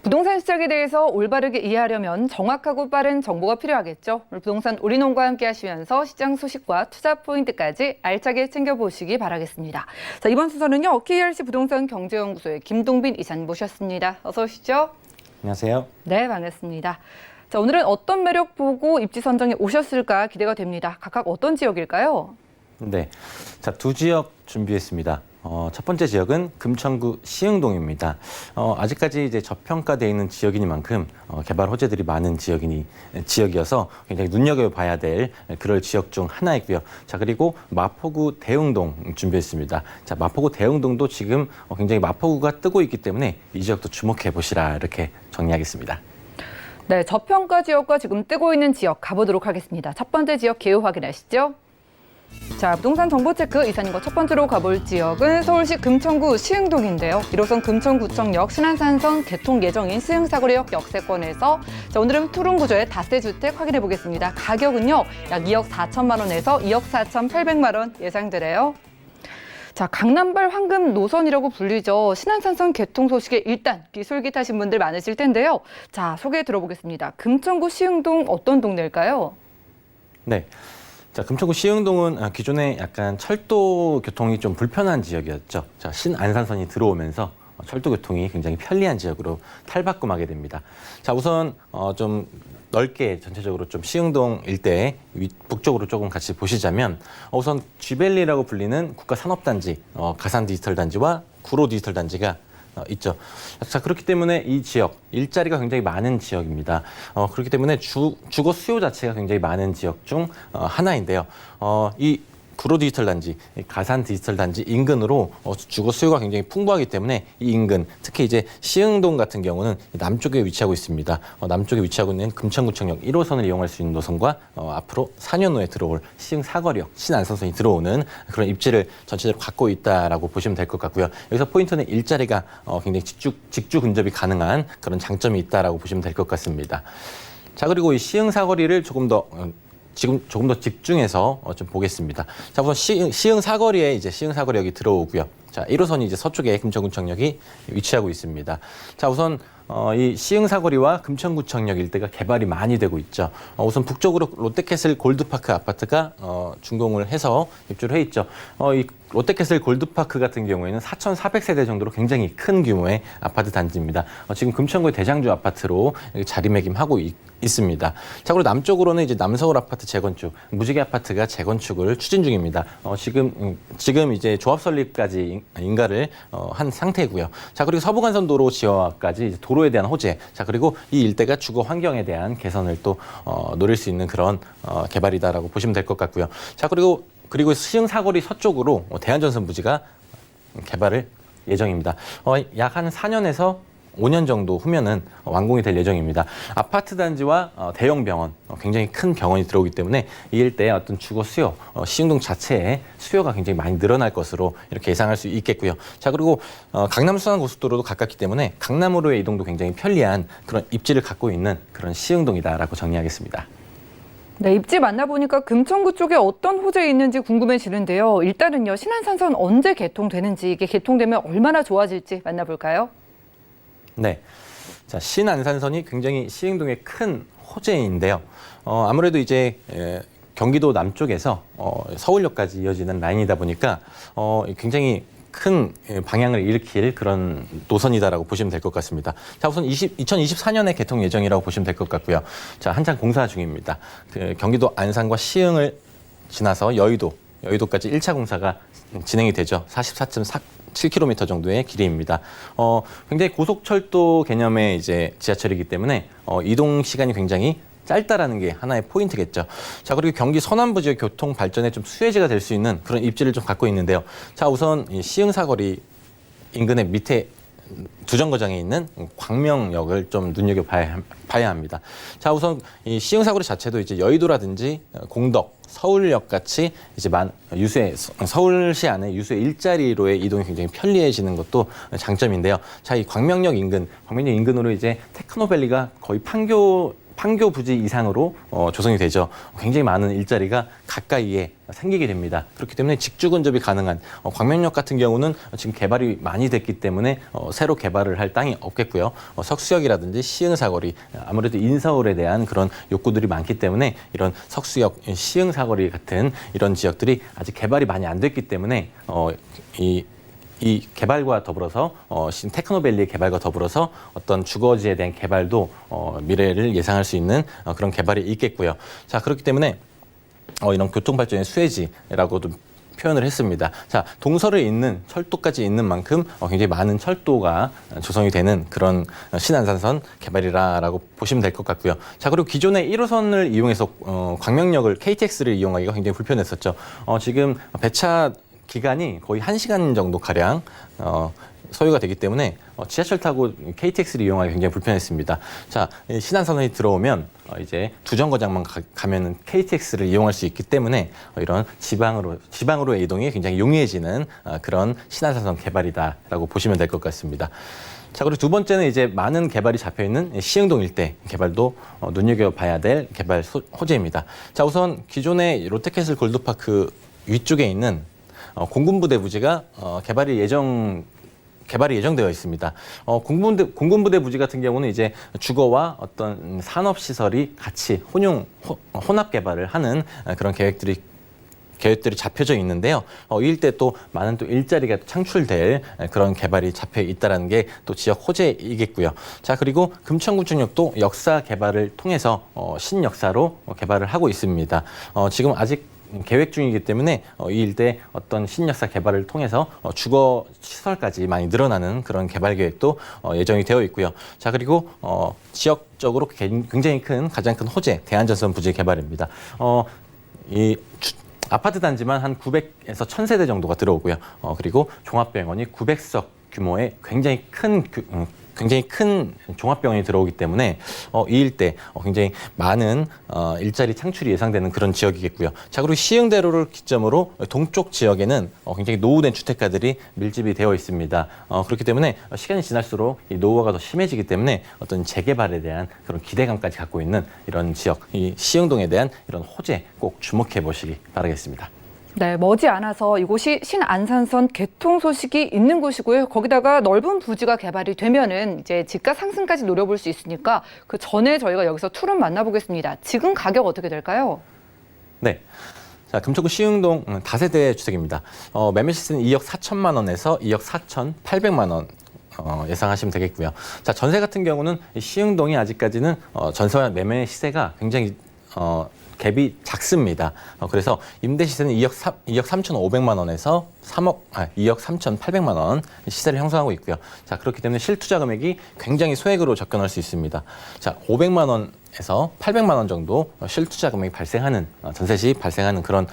부동산 시장에 대해서 올바르게 이해하려면 정확하고 빠른 정보가 필요하겠죠. 오늘 부동산 올인원과 함께 하시면서 시장 소식과 투자 포인트까지 알차게 챙겨보시기 바라겠습니다. 자, 이번 순서는요. KRC 부동산 경제연구소의 김동빈 이사님 모셨습니다. 어서 오시죠. 안녕하세요. 네, 반갑습니다. 자, 오늘은 어떤 매력 보고 입지 선정에 오셨을까 기대가 됩니다. 각각 어떤 지역일까요? 네, 자, 두 지역 준비했습니다. 첫 번째 지역은 금천구 시흥동입니다. 아직까지 이제 저평가되어 있는 지역이니만큼 개발 호재들이 많은 지역이어서 굉장히 눈여겨봐야 될 그럴 지역 중 하나이고요. 자, 그리고 마포구 대흥동 준비했습니다. 자, 마포구 대흥동도 지금 굉장히 마포구가 뜨고 있기 때문에 이 지역도 주목해 보시라 이렇게 정리하겠습니다. 네, 저평가 지역과 지금 뜨고 있는 지역 가보도록 하겠습니다. 첫 번째 지역 개요 확인하시죠. 자, 부동산 정보 체크 이사님과 첫 번째로 가볼 지역은 서울시 금천구 시흥동인데요. 1호선 금천구청역 신안산선 개통 예정인 시흥사거리역 역세권에서 자, 오늘은 투룸 구조의 다세 주택 확인해 보겠습니다. 가격은요, 약 2억 4천만 원에서 2억 4,800만 원 예상되래요. 자, 강남발 황금 노선이라고 불리죠. 신안산선 개통 소식에 일단 귀 솔깃하신 분들 많으실 텐데요. 자, 소개 들어보겠습니다. 금천구 시흥동 어떤 동네일까요? 네. 자, 금천구 시흥동은 기존에 약간 철도 교통이 좀 불편한 지역이었죠. 자, 신안산선이 들어오면서 철도 교통이 굉장히 편리한 지역으로 탈바꿈하게 됩니다. 자, 우선 좀 넓게 전체적으로 좀 시흥동 일대 북쪽으로 조금 같이 보시자면 우선 G밸리라고 불리는 국가산업단지, 가산 디지털 단지와 구로 디지털 단지가 있죠. 자, 그렇기 때문에 이 지역, 일자리가 굉장히 많은 지역입니다. 그렇기 때문에 주거 수요 자체가 굉장히 많은 지역 중 하나인데요. 이 구로 디지털 단지, 가산 디지털 단지 인근으로 주거 수요가 굉장히 풍부하기 때문에 이 인근, 특히 이제 시흥동 같은 경우는 남쪽에 위치하고 있습니다. 남쪽에 위치하고 있는 금천구청역 1호선을 이용할 수 있는 노선과 앞으로 4년 후에 들어올 시흥 사거리역, 신안산선이 들어오는 그런 입지를 전체적으로 갖고 있다라고 보시면 될 것 같고요. 여기서 포인트는 일자리가 굉장히 직주 근접이 가능한 그런 장점이 있다라고 보시면 될 것 같습니다. 자, 그리고 이 시흥 사거리를 조금 더 집중해서 좀 보겠습니다. 자, 우선 시흥 사거리에 이제 시흥 사거리역이 들어오고요. 자, 1호선이 이제 서쪽에 금천구청역이 위치하고 있습니다. 자, 우선 이 시흥 사거리와 금천구청역 일대가 개발이 많이 되고 있죠. 우선 북쪽으로 롯데캐슬 골드파크 아파트가 준공을 해서 입주를 해 있죠. 이 롯데캐슬 골드파크 같은 경우에는 4,400세대 정도로 굉장히 큰 규모의 아파트 단지입니다. 지금 금천구의 대장주 아파트로 자리매김하고 있습니다. 자, 그리고 남쪽으로는 이제 남서울 아파트 재건축, 무지개 아파트가 재건축을 추진 중입니다. 지금 이제 조합 설립까지 인가를 한 상태고요. 자, 그리고 서부간선도로 지어까지 이제 도로에 대한 호재, 자, 그리고 이 일대가 주거 환경에 대한 개선을 또 노릴 수 있는 그런 개발이다라고 보시면 될 것 같고요. 자, 그리고 시흥 사거리 서쪽으로 대한전선 부지가 개발을 예정입니다. 약 한 4년에서 5년 정도 후면은 완공이 될 예정입니다. 아파트 단지와 대형 병원, 굉장히 큰 병원이 들어오기 때문에 이 일대의 어떤 주거 수요, 시흥동 자체의 수요가 굉장히 많이 늘어날 것으로 이렇게 예상할 수 있겠고요. 자, 그리고 강남 순환고속도로도 가깝기 때문에 강남으로의 이동도 굉장히 편리한 그런 입지를 갖고 있는 그런 시흥동이다라고 정리하겠습니다. 네, 입지 만나보니까 금천구 쪽에 어떤 호재가 있는지 궁금해지는데요. 일단은요, 신안산선 언제 개통되는지, 이게 개통되면 얼마나 좋아질지 만나볼까요? 네. 자, 신안산선이 굉장히 시흥동의 큰 호재인데요. 아무래도 이제 경기도 남쪽에서 서울역까지 이어지는 라인이다 보니까 굉장히 큰 방향을 일으킬 그런 노선이다라고 보시면 될 것 같습니다. 자, 우선 2024년에 개통 예정이라고 보시면 될 것 같고요. 자, 한창 공사 중입니다. 경기도 안산과 시흥을 지나서 여의도까지 1차 공사가 진행이 되죠. 44.7km 정도의 길이입니다. 굉장히 고속철도 개념의 이제 지하철이기 때문에 이동 시간이 굉장히 짧다라는 게 하나의 포인트겠죠. 자, 그리고 경기 서남부 지역 교통 발전에 좀 수혜지가 될 수 있는 그런 입지를 좀 갖고 있는데요. 자, 우선 이 시흥 사거리 인근의 밑에 두 정거장에 있는 광명역을 좀 눈여겨봐야 합니다. 자, 우선 이 시흥 사거리 자체도 이제 여의도라든지 공덕, 서울역 같이 이제 서울시 안에 유수의 일자리로의 이동이 굉장히 편리해지는 것도 장점인데요. 자, 이 광명역 인근으로 이제 테크노밸리가 거의 판교 부지 이상으로 조성이 되죠. 굉장히 많은 일자리가 가까이에 생기게 됩니다. 그렇기 때문에 직주 근접이 가능한 광명역 같은 경우는 지금 개발이 많이 됐기 때문에 새로 개발을 할 땅이 없겠고요. 석수역이라든지 시흥사거리, 아무래도 인서울에 대한 그런 욕구들이 많기 때문에 이런 석수역, 시흥사거리 같은 이런 지역들이 아직 개발이 많이 안 됐기 때문에 이 개발과 더불어서 테크노밸리의 개발과 더불어서 어떤 주거지에 대한 개발도 미래를 예상할 수 있는 그런 개발이 있겠고요. 자, 그렇기 때문에 이런 교통발전의 수혜지라고도 표현을 했습니다. 자, 동서를 잇는 철도까지 있는 만큼 굉장히 많은 철도가 조성이 되는 그런 신안산선 개발이라고 보시면 될 것 같고요. 자, 그리고 기존의 1호선을 이용해서 광명역을 KTX를 이용하기가 굉장히 불편했었죠. 지금 배차 기간이 거의 1시간 정도 가량 소요가 되기 때문에 지하철 타고 KTX를 이용하기 굉장히 불편했습니다. 자, 신안선이 들어오면 이제 두 정거장만 가면은 KTX를 이용할 수 있기 때문에 이런 지방으로의 이동이 굉장히 용이해지는 그런 신안선선 개발이다라고 보시면 될 것 같습니다. 자, 그리고 두 번째는 이제 많은 개발이 잡혀 있는 시흥동 일대 개발도 눈여겨봐야 될 개발 호재입니다. 자, 우선 기존의 롯데캐슬 골드파크 위쪽에 있는 공군부대 부지가 개발이 예정되어 있습니다. 공군부대 부지 같은 경우는 이제 주거와 어떤 산업시설이 같이 혼합 개발을 하는 그런 계획들이 잡혀져 있는데요. 이 일대 또 많은 또 일자리가 창출될 그런 개발이 잡혀 있다는 게 또 지역 호재이겠고요. 자, 그리고 금천구청역도 역사 개발을 통해서 신역사로 개발을 하고 있습니다. 지금 아직 계획 중이기 때문에 이 일대 어떤 신역사 개발을 통해서 주거 시설까지 많이 늘어나는 그런 개발 계획도 예정이 되어 있고요. 자, 그리고 지역적으로 굉장히 가장 큰 호재 대한전선 부지 개발입니다. 이 아파트 단지만 한 900에서 1000세대 정도가 들어오고요. 그리고 종합병원이 900석 규모의 굉장히 큰 종합병원이 들어오기 때문에 이 일대 굉장히 많은 일자리 창출이 예상되는 그런 지역이겠고요. 자, 그리고 시흥대로를 기점으로 동쪽 지역에는 굉장히 노후된 주택가들이 밀집이 되어 있습니다. 그렇기 때문에 시간이 지날수록 이 노후화가 더 심해지기 때문에 어떤 재개발에 대한 그런 기대감까지 갖고 있는 이런 지역, 이 시흥동에 대한 이런 호재 꼭 주목해 보시기 바라겠습니다. 네, 머지않아서 이곳이 신안산선 개통 소식이 있는 곳이고요. 거기다가 넓은 부지가 개발이 되면은 이제 집가 상승까지 노려볼 수 있으니까 그 전에 저희가 여기서 투룸 만나보겠습니다. 지금 가격 어떻게 될까요? 네. 자, 금천구 시흥동 다세대 주택입니다. 매매 시세는 2억 4천만 원에서 2억 4,800만 원. 예상하시면 되겠고요. 자, 전세 같은 경우는 시흥동이 아직까지는 전세와 매매 시세가 굉장히 갭이 작습니다. 그래서 임대 시세는 2억 3,500만 원에서 2억 3,800만 원 시세를 형성하고 있고요. 자, 그렇기 때문에 실투자 금액이 굉장히 소액으로 접근할 수 있습니다. 자, 500만 원 에서 800만 원 정도 실투자 금액이 발생하는 전세 시 발생하는 그런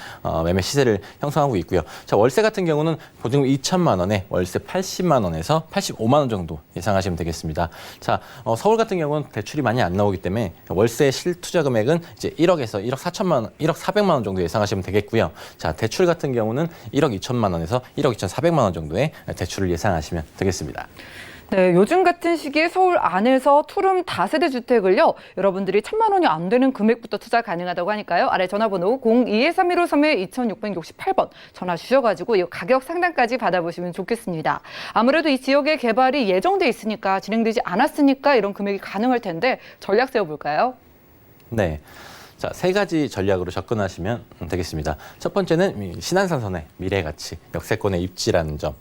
매매 시세를 형성하고 있고요. 자, 월세 같은 경우는 보증금 2천만 원에 월세 80만 원에서 85만 원 정도 예상하시면 되겠습니다. 자, 서울 같은 경우는 대출이 많이 안 나오기 때문에 월세 실투자 금액은 이제 1억에서 1억 4천만 원, 1억 400만 원 정도 예상하시면 되겠고요. 자, 대출 같은 경우는 1억 2천만 원에서 1억 2,400만 원 정도의 대출을 예상하시면 되겠습니다. 네, 요즘 같은 시기에 서울 안에서 투룸 다세대 주택을요, 여러분들이 1,000만 원이 안 되는 금액부터 투자 가능하다고 하니까요. 아래 전화번호 02-3153-2668번 전화 주셔가지고 이 가격 상담까지 받아보시면 좋겠습니다. 아무래도 이 지역의 개발이 예정돼 있으니까 진행되지 않았으니까 이런 금액이 가능할 텐데 전략 세워볼까요? 네. 자, 세 가지 전략으로 접근하시면 되겠습니다. 첫 번째는 신안산선의 미래 가치, 역세권의 입지라는 점.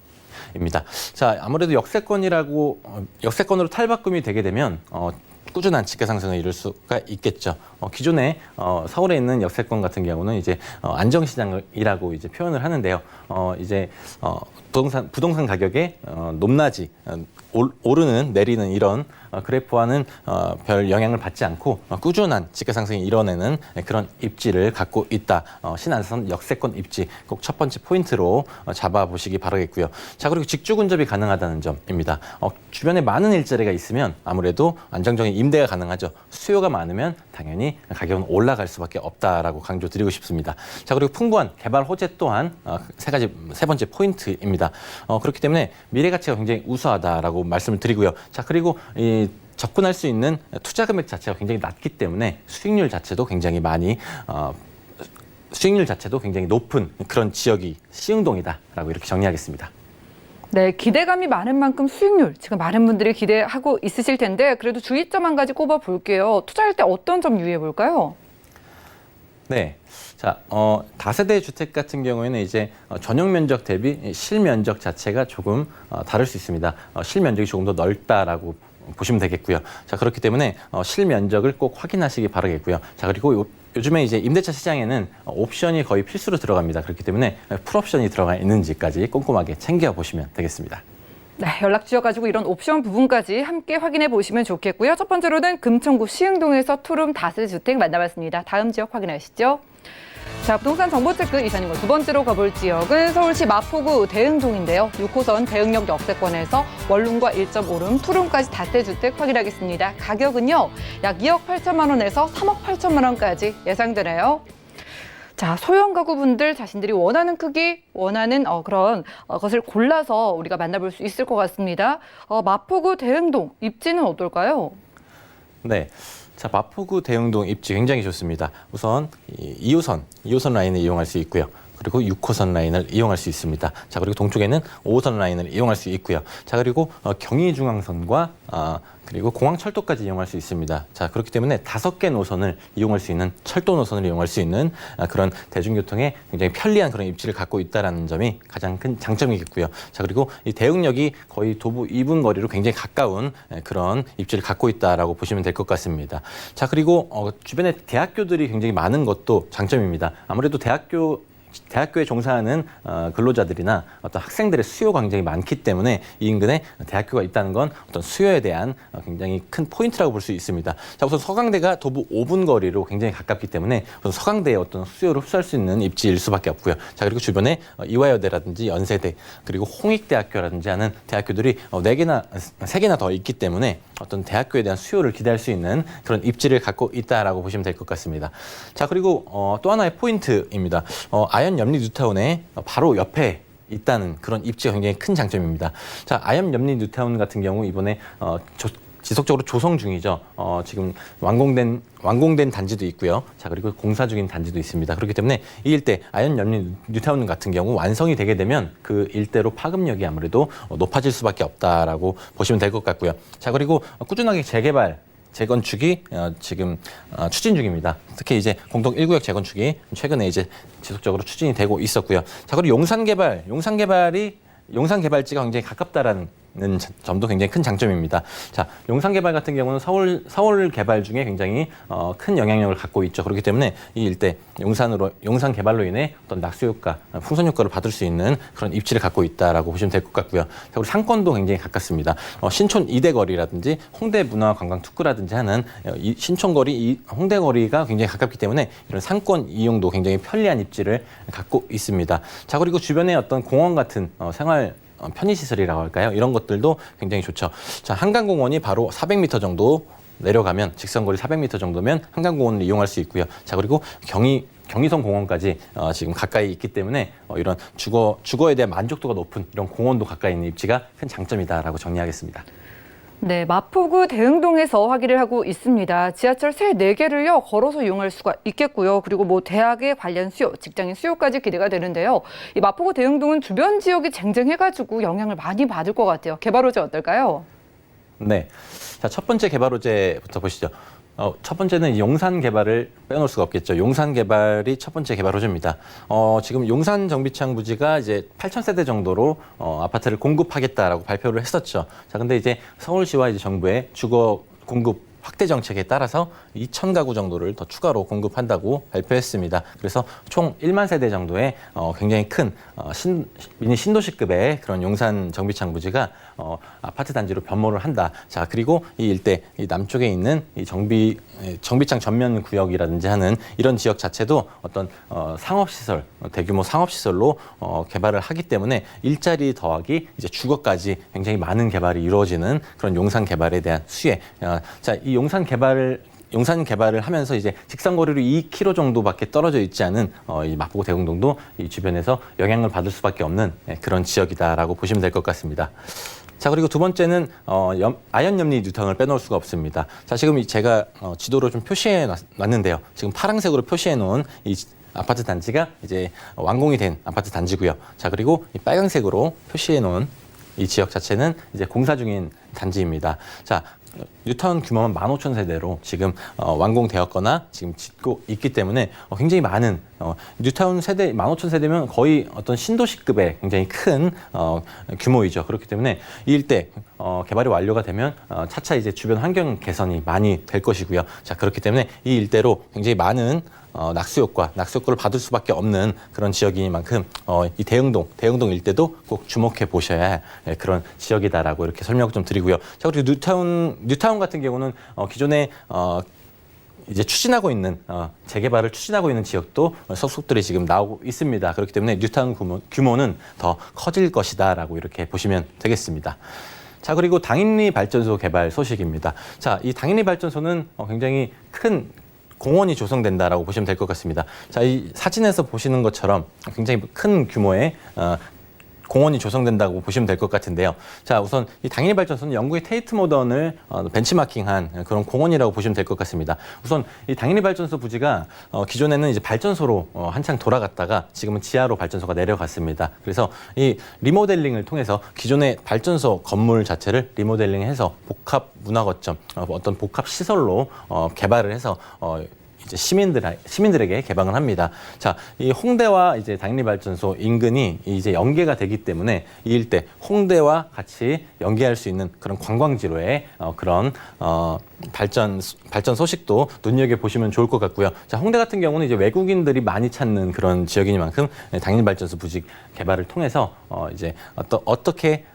입니다. 자, 아무래도 역세권으로 탈바꿈이 되게 되면 꾸준한 지가 상승을 이룰 수가 있겠죠. 기존에 서울에 있는 역세권 같은 경우는 이제 안정시장이라고 이제 표현을 하는데요. 이제 부동산 가격의 높낮이 오르는 내리는 이런 그래프와는 별 영향을 받지 않고 꾸준한 지가 상승이 이뤄내는 그런 입지를 갖고 있다. 신안산 역세권 입지 꼭 첫 번째 포인트로 잡아보시기 바라겠고요. 자, 그리고 직주 근접이 가능하다는 점입니다. 주변에 많은 일자리가 있으면 아무래도 안정적인 임대가 가능하죠. 수요가 많으면 당연히 가격은 올라갈 수밖에 없다라고 강조드리고 싶습니다. 자, 그리고 풍부한 개발 호재 또한 세 번째 포인트입니다. 그렇기 때문에 미래 가치가 굉장히 우수하다라고 말씀을 드리고요. 자, 그리고 접근할 수 있는 투자 금액 자체가 굉장히 낮기 때문에 수익률 자체도 굉장히 높은 그런 지역이 시흥동이다라고 이렇게 정리하겠습니다. 네, 기대감이 많은 만큼 수익률, 지금 많은 분들이 기대하고 있으실 텐데 그래도 주의점 한 가지 꼽아볼게요. 투자할 때 어떤 점 유의해 볼까요? 네. 자, 다세대 주택 같은 경우에는 이제 전용 면적 대비 실면적 자체가 조금 다를 수 있습니다. 실면적이 조금 더 넓다라고 보시면 되겠고요. 자, 그렇기 때문에 실면적을 꼭 확인하시기 바라겠고요. 자, 그리고 요즘에 이제 임대차 시장에는 옵션이 거의 필수로 들어갑니다. 그렇기 때문에 풀옵션이 들어가 있는지까지 꼼꼼하게 챙겨보시면 되겠습니다. 네, 연락 주셔가지고 이런 옵션 부분까지 함께 확인해 보시면 좋겠고요. 첫 번째로는 금천구 시흥동에서 투룸 다세대 주택 만나봤습니다. 다음 지역 확인하시죠. 자, 부동산 정보체크 이사님과 두 번째로 가볼 지역은 서울시 마포구 대흥동인데요. 6호선 대흥역 역세권에서 원룸과 1.5룸, 투룸까지 다세대주택 확인하겠습니다. 가격은요, 약 2억 8천만 원에서 3억 8천만 원까지 예상되네요. 자, 소형 가구분들 자신들이 원하는 크기, 원하는 그런 것을 골라서 우리가 만나볼 수 있을 것 같습니다. 마포구 대흥동 입지는 어떨까요? 네. 자, 마포구 대흥동 입지 굉장히 좋습니다. 우선 2호선 라인을 이용할 수 있고요. 그리고 6호선 라인을 이용할 수 있습니다. 자, 그리고 동쪽에는 5호선 라인을 이용할 수 있고요. 자, 그리고 경의중앙선과 그리고 공항철도까지 이용할 수 있습니다. 자, 그렇기 때문에 5개 노선을 이용할 수 있는 철도 노선을 이용할 수 있는 그런 대중교통에 굉장히 편리한 그런 입지를 갖고 있다는 점이 가장 큰 장점이겠고요. 자, 그리고 이 대흥역이 거의 도보 2분 거리로 굉장히 가까운 그런 입지를 갖고 있다라고 보시면 될 것 같습니다. 자, 그리고 주변에 대학교들이 굉장히 많은 것도 장점입니다. 아무래도 대학교에 종사하는 근로자들이나 어떤 학생들의 수요가 굉장히 많기 때문에 이 인근에 대학교가 있다는 건 어떤 수요에 대한 굉장히 큰 포인트라고 볼 수 있습니다. 자, 우선 서강대가 도보 5분 거리로 굉장히 가깝기 때문에 우선 서강대의 어떤 수요를 흡수할 수 있는 입지일 수밖에 없고요. 자, 그리고 주변에 이화여대라든지 연세대 그리고 홍익대학교라든지 하는 대학교들이 3개나 더 있기 때문에 어떤 대학교에 대한 수요를 기대할 수 있는 그런 입지를 갖고 있다라고 보시면 될 것 같습니다. 자, 그리고 또 하나의 포인트입니다. 아현 염리 뉴타운의 바로 옆에 있다는 그런 입지가 굉장히 큰 장점입니다. 자, 아현 염리 뉴타운 같은 경우 이번에 지속적으로 조성 중이죠. 지금 완공된 단지도 있고요. 자, 그리고 공사 중인 단지도 있습니다. 그렇기 때문에 이 일대 아현 염리 뉴타운 같은 경우 완성이 되게 되면 그 일대로 파급력이 아무래도 높아질 수밖에 없다라고 보시면 될 것 같고요. 자, 그리고 꾸준하게 재건축이 지금 추진 중입니다. 특히 이제 공동 1구역 재건축이 최근에 이제 지속적으로 추진이 되고 있었고요. 자, 그리고 용산 개발지가 굉장히 가깝다라는 점도 굉장히 큰 장점입니다. 자, 용산 개발 같은 경우는 서울 개발 중에 굉장히 큰 영향력을 갖고 있죠. 그렇기 때문에 이 일대 용산 개발로 인해 어떤 낙수 효과, 풍선 효과를 받을 수 있는 그런 입지를 갖고 있다라고 보시면 될 것 같고요. 그리고 상권도 굉장히 가깝습니다. 신촌 이대거리라든지 홍대 문화관광 특구라든지 하는 이 신촌거리, 홍대거리가 굉장히 가깝기 때문에 이런 상권 이용도 굉장히 편리한 입지를 갖고 있습니다. 자, 그리고 주변에 어떤 공원 같은 생활 편의시설이라고 할까요? 이런 것들도 굉장히 좋죠. 자, 한강공원이 바로 400m 정도 내려가면, 직선거리 400m 정도면 한강공원을 이용할 수 있고요. 자, 그리고 경의선 공원까지 지금 가까이 있기 때문에 이런 주거에 대한 만족도가 높은 이런 공원도 가까이 있는 입지가 큰 장점이다라고 정리하겠습니다. 네, 마포구 대흥동에서 확인을 하고 있습니다. 지하철 4개를요, 걸어서 이용할 수가 있겠고요. 그리고 뭐 대학의 관련 수요, 직장인 수요까지 기대가 되는데요. 이 마포구 대흥동은 주변 지역이 쟁쟁해가지고 영향을 많이 받을 것 같아요. 개발 호재 어떨까요? 네. 자, 첫 번째 개발 호재부터 보시죠. 첫 번째는 용산 개발을 빼놓을 수가 없겠죠. 용산 개발이 첫 번째 개발 호재입니다. 지금 용산 정비창 부지가 이제 8,000세대 정도로 아파트를 공급하겠다라고 발표를 했었죠. 자, 근데 이제 서울시와 이제 정부의 주거 공급 확대 정책에 따라서 2,000가구 정도를 더 추가로 공급한다고 발표했습니다. 그래서 총 1만 세대 정도의 굉장히 큰 미니 신도시급의 그런 용산 정비창 부지가 아파트 단지로 변모를 한다. 자, 그리고 이 일대, 이 남쪽에 있는 이 정비창 전면 구역이라든지 하는 이런 지역 자체도 어떤 상업시설, 대규모 상업시설로 개발을 하기 때문에 일자리 더하기 이제 주거까지 굉장히 많은 개발이 이루어지는 그런 용산 개발에 대한 수혜. 자, 이 용산 개발을 하면서 이제 직선거리로 2km 정도밖에 떨어져 있지 않은 이 마포구 대흥동도 이 주변에서 영향을 받을 수밖에 없는 그런 지역이다라고 보시면 될 것 같습니다. 자, 그리고 두 번째는 아현염리 뉴타운을 빼놓을 수가 없습니다. 자, 지금 제가 지도로 좀 표시해 놨는데요. 지금 파란색으로 표시해 놓은 이 아파트 단지가 이제 완공이 된 아파트 단지고요. 자, 그리고 이 빨간색으로 표시해 놓은 이 지역 자체는 이제 공사 중인 단지입니다. 자, 뉴타운 규모만 15,000세대로 지금 완공되었거나 지금 짓고 있기 때문에 굉장히 많은 뉴타운 세대 15,000세대면 거의 어떤 신도시급의 굉장히 큰 규모이죠. 그렇기 때문에 이 일대 개발이 완료가 되면 차차 이제 주변 환경 개선이 많이 될 것이고요. 자, 그렇기 때문에 이 일대로 굉장히 많은 낙수 효과를 받을 수밖에 없는 그런 지역이니만큼 이 대흥동 일대도 꼭 주목해 보셔야 할 그런 지역이다라고 이렇게 설명을 좀 드리고요. 자, 그리고 뉴타운 같은 경우는 기존에 이제 재개발을 추진하고 있는 지역도 속속들이 지금 나오고 있습니다. 그렇기 때문에 뉴타운 규모는 더 커질 것이다라고 이렇게 보시면 되겠습니다. 자, 그리고 당인리 발전소 개발 소식입니다. 자, 이 당인리 발전소는 굉장히 큰 공원이 조성된다라고 보시면 될 것 같습니다. 자, 이 사진에서 보시는 것처럼 굉장히 큰 규모의 공원이 조성된다고 보시면 될 것 같은데요. 자, 우선 이 당인리 발전소는 영국의 테이트 모던을 벤치마킹한 그런 공원이라고 보시면 될 것 같습니다. 우선 이 당인리 발전소 부지가 기존에는 이제 발전소로 한창 돌아갔다가 지금은 지하로 발전소가 내려갔습니다. 그래서 이 리모델링을 통해서 기존의 발전소 건물 자체를 리모델링해서 복합 문화 거점, 어떤 복합 시설로 개발을 해서 이제 시민들에게 개방을 합니다. 자, 이 홍대와 이제 당인리 발전소 인근이 이제 연계가 되기 때문에 이 일대 홍대와 같이 연계할 수 있는 그런 관광지로의 그런 발전 소식도 눈여겨 보시면 좋을 것 같고요. 자, 홍대 같은 경우는 이제 외국인들이 많이 찾는 그런 지역이니만큼 당인리 발전소 부지 개발을 통해서 이제 어떻게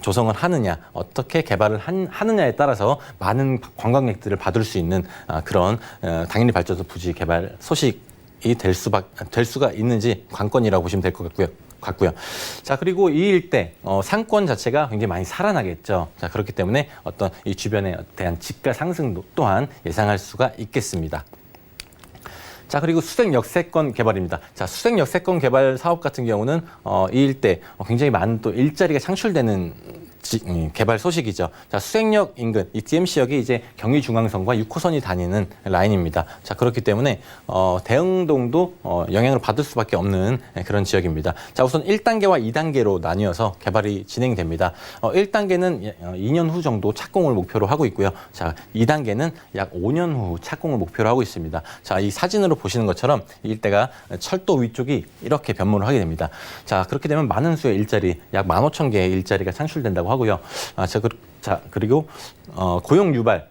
조성을 하느냐, 어떻게 개발을 하느냐에 따라서 많은 관광객들을 받을 수 있는 그런 당인리 발전소 부지 개발 소식이 될 수가 있는지 관건이라고 보시면 될 것 같고요. 자, 그리고 이 일대 상권 자체가 굉장히 많이 살아나겠죠. 자, 그렇기 때문에 어떤 이 주변에 대한 집가 상승도 또한 예상할 수가 있겠습니다. 자, 그리고 수색역세권 개발입니다. 자, 수색역세권 개발 사업 같은 경우는 이 일대 굉장히 많은 또 일자리가 창출되는 개발 소식이죠. 자, 수색역 인근 이 DMC역이 이제 경의중앙선과 6호선이 다니는 라인입니다. 자, 그렇기 때문에 대흥동도 영향을 받을 수밖에 없는 그런 지역입니다. 자, 우선 1단계와 2단계로 나뉘어서 개발이 진행됩니다. 1단계는 2년 후 정도 착공을 목표로 하고 있고요. 자, 2단계는 약 5년 후 착공을 목표로 하고 있습니다. 자, 이 사진으로 보시는 것처럼 이 일대가 철도 위쪽이 이렇게 변모를 하게 됩니다. 자, 그렇게 되면 많은 수의 일자리, 약 15,000개의 일자리가 창출된다고 하고요. 그리고 고용 유발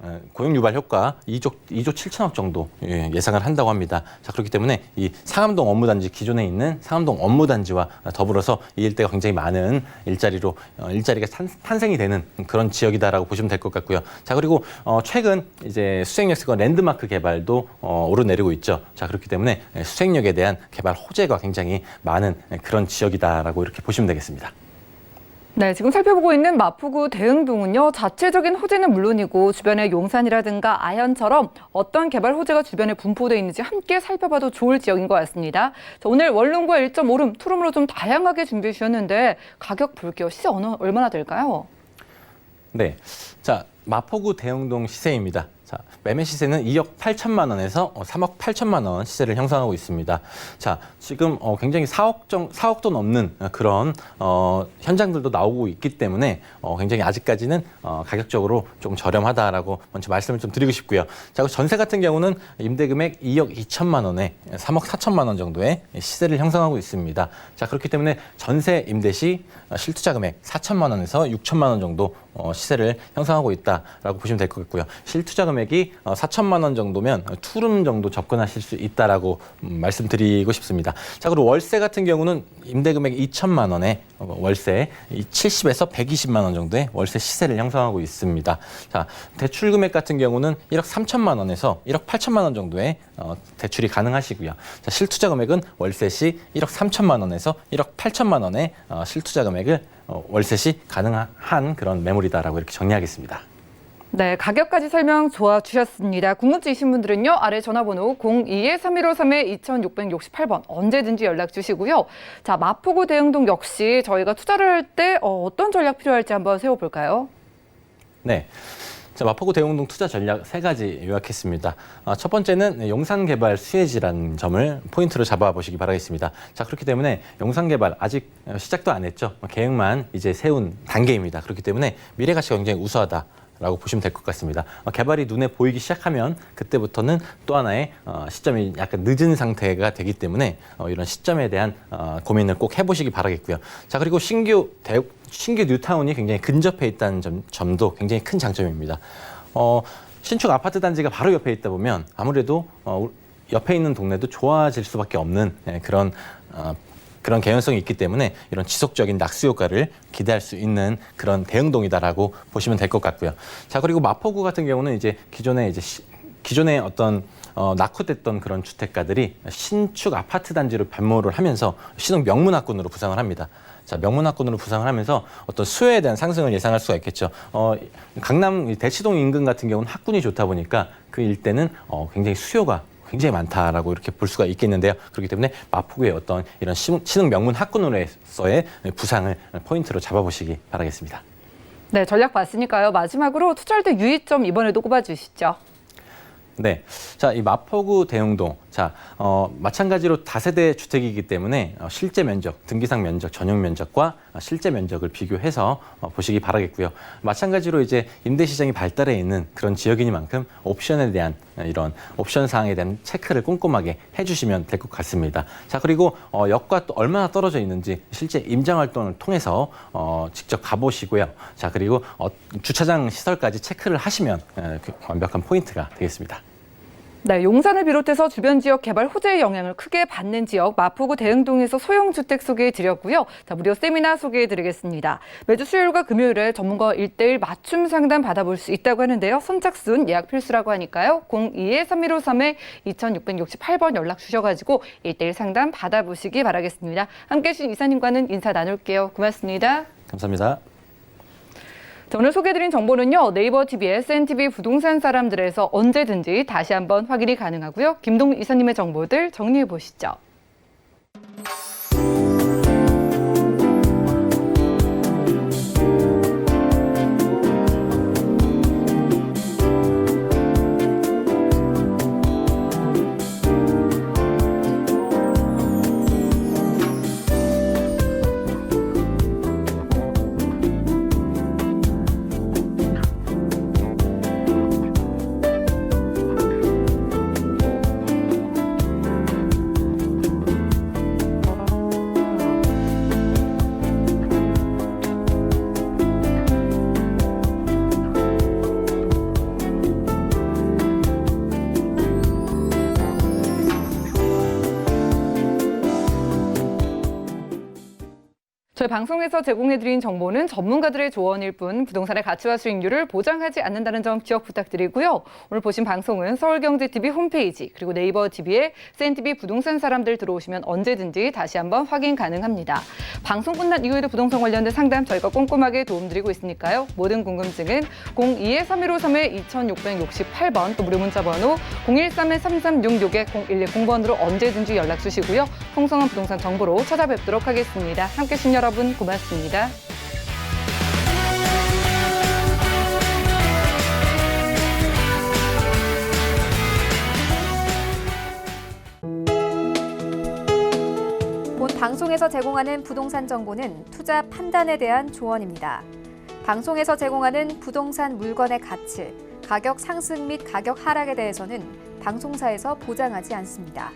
효과 2조 7천억 정도 예상을 한다고 합니다. 자, 그렇기 때문에 이 상암동 업무단지 기존에 있는 상암동 업무단지와 더불어서 이 일대가 굉장히 많은 일자리가 탄생이 되는 그런 지역이다라고 보시면 될 것 같고요. 자, 그리고 최근 이제 수색역과 랜드마크 개발도 오르내리고 있죠. 자, 그렇기 때문에 수색역에 대한 개발 호재가 굉장히 많은 그런 지역이다라고 이렇게 보시면 되겠습니다. 네, 지금 살펴보고 있는 마포구 대흥동은요, 자체적인 호재는 물론이고 주변의 용산이라든가 아현처럼 어떤 개발 호재가 주변에 분포되어 있는지 함께 살펴봐도 좋을 지역인 것 같습니다. 자, 오늘 원룸과 1.5룸, 투룸으로 좀 다양하게 준비해 주셨는데 가격 볼게요. 시세 얼마나 될까요? 네, 자, 마포구 대흥동 시세입니다. 자, 매매 시세는 2억 8천만 원에서 3억 8천만 원 시세를 형성하고 있습니다. 자, 지금 굉장히 4억도 넘는 그런 현장들도 나오고 있기 때문에 굉장히 아직까지는 가격적으로 조금 저렴하다라고 먼저 말씀을 좀 드리고 싶고요. 자, 전세 같은 경우는 임대 금액 2억 2천만 원에 3억 4천만 원 정도의 시세를 형성하고 있습니다. 자, 그렇기 때문에 전세 임대 시 실투자 금액 4천만 원에서 6천만 원 정도 시세를 형성하고 있다라고 보시면 될 것 같고요. 실투자 금액이 4천만 원 정도면 투룸 정도 접근하실 수 있다라고 말씀드리고 싶습니다. 자, 그리고 월세 같은 경우는 임대 금액 2천만 원에 월세 70에서 120만 원 정도의 월세 시세를 형성하고 있습니다. 자, 대출 금액 같은 경우는 1억 3천만 원에서 1억 8천만 원 정도의 대출이 가능하시고요. 자, 실투자 금액은 월세 시 1억 3천만 원에서 1억 8천만 원의 실투자 금액을 월세 시 가능한 그런 매물이다라고 이렇게 정리하겠습니다. 네, 가격까지 설명 좋아 주셨습니다. 궁금증이신 분들은요, 아래 전화번호 02-3153-2668번 언제든지 연락 주시고요. 자, 마포구 대흥동 역시 저희가 투자를 할 때 어떤 전략 필요할지 한번 세워볼까요? 네. 자, 마포구 대흥동 투자 전략 3가지 요약했습니다. 첫 번째는 용산개발 수혜지라는 점을 포인트로 잡아보시기 바라겠습니다. 자, 그렇기 때문에 용산개발 아직 시작도 안 했죠. 계획만 이제 세운 단계입니다. 그렇기 때문에 미래 가치가 굉장히 우수하다라고 보시면 될 것 같습니다. 개발이 눈에 보이기 시작하면 그때부터는 또 하나의 시점이 약간 늦은 상태가 되기 때문에 이런 시점에 대한 고민을 꼭 해보시기 바라겠고요. 자, 그리고 신규 뉴타운이 굉장히 근접해 있다는 점도 굉장히 큰 장점입니다. 신축 아파트 단지가 바로 옆에 있다 보면 아무래도 옆에 있는 동네도 좋아질 수밖에 없는 그런 개연성이 있기 때문에 이런 지속적인 낙수 효과를 기대할 수 있는 그런 대흥동이다라고 보시면 될 것 같고요. 자, 그리고 마포구 같은 경우는 이제 기존에 어떤 낙후됐던 그런 주택가들이 신축 아파트 단지로 변모를 하면서 신흥 명문학군으로 부상을 합니다. 자, 명문학군으로 부상을 하면서 어떤 수요에 대한 상승을 예상할 수가 있겠죠. 강남 대치동 인근 같은 경우는 학군이 좋다 보니까 그 일대는 굉장히 수요가 굉장히 많다라고 이렇게 볼 수가 있겠는데요. 그렇기 때문에 마포구의 어떤 이런 신흥 명문 학군으로서의 부상을 포인트로 잡아보시기 바라겠습니다. 네, 전략 봤으니까요. 마지막으로 투자할 때 유의점 이번에도 꼽아주시죠. 네. 자, 이 마포구 대흥동. 자, 마찬가지로 다세대 주택이기 때문에 실제 면적, 등기상 면적, 전용 면적과 실제 면적을 비교해서 보시기 바라겠고요. 마찬가지로 이제 임대 시장이 발달해 있는 그런 지역이니만큼 옵션에 대한 이런 옵션 사항에 대한 체크를 꼼꼼하게 해주시면 될 것 같습니다. 자, 그리고 역과 또 얼마나 떨어져 있는지 실제 임장 활동을 통해서 직접 가보시고요. 자, 그리고 주차장 시설까지 체크를 하시면 완벽한 포인트가 되겠습니다. 네, 용산을 비롯해서 주변 지역 개발 호재의 영향을 크게 받는 지역 마포구 대흥동에서 소형주택 소개해 드렸고요. 자, 무료 세미나 소개해 드리겠습니다. 매주 수요일과 금요일에 전문가 1:1 맞춤 상담 받아볼 수 있다고 하는데요. 선착순 예약 필수라고 하니까요. 02-3153-2668번 연락 주셔가지고 1:1 상담 받아보시기 바라겠습니다. 함께해 주신 이사님과는 인사 나눌게요. 고맙습니다. 감사합니다. 자, 오늘 소개해드린 정보는요. 네이버 TV, SNTV 부동산 사람들에서 언제든지 다시 한번 확인이 가능하고요. 김동민 이사님의 정보들 정리해 보시죠. 저희 방송에서 제공해드린 정보는 전문가들의 조언일 뿐 부동산의 가치와 수익률을 보장하지 않는다는 점 기억 부탁드리고요. 오늘 보신 방송은 서울경제TV 홈페이지 그리고 네이버 TV에 CNTV 부동산 사람들 들어오시면 언제든지 다시 한번 확인 가능합니다. 방송 끝난 이후에도 부동산 관련된 상담 저희가 꼼꼼하게 도움드리고 있으니까요. 모든 궁금증은 02-3153-2668번 또 무료 문자번호 013-3366-0110번으로 언제든지 연락 주시고요. 풍성한 부동산 정보로 찾아뵙도록 하겠습니다. 함께해 주신 여러분 고맙습니다. 본 방송에서 제공하는 부동산 정보는 투자 판단에 대한 조언입니다. 방송에서 제공하는 부동산 물건의 가치, 가격 상승 및 가격 하락에 대해서는 방송사에서 보장하지 않습니다.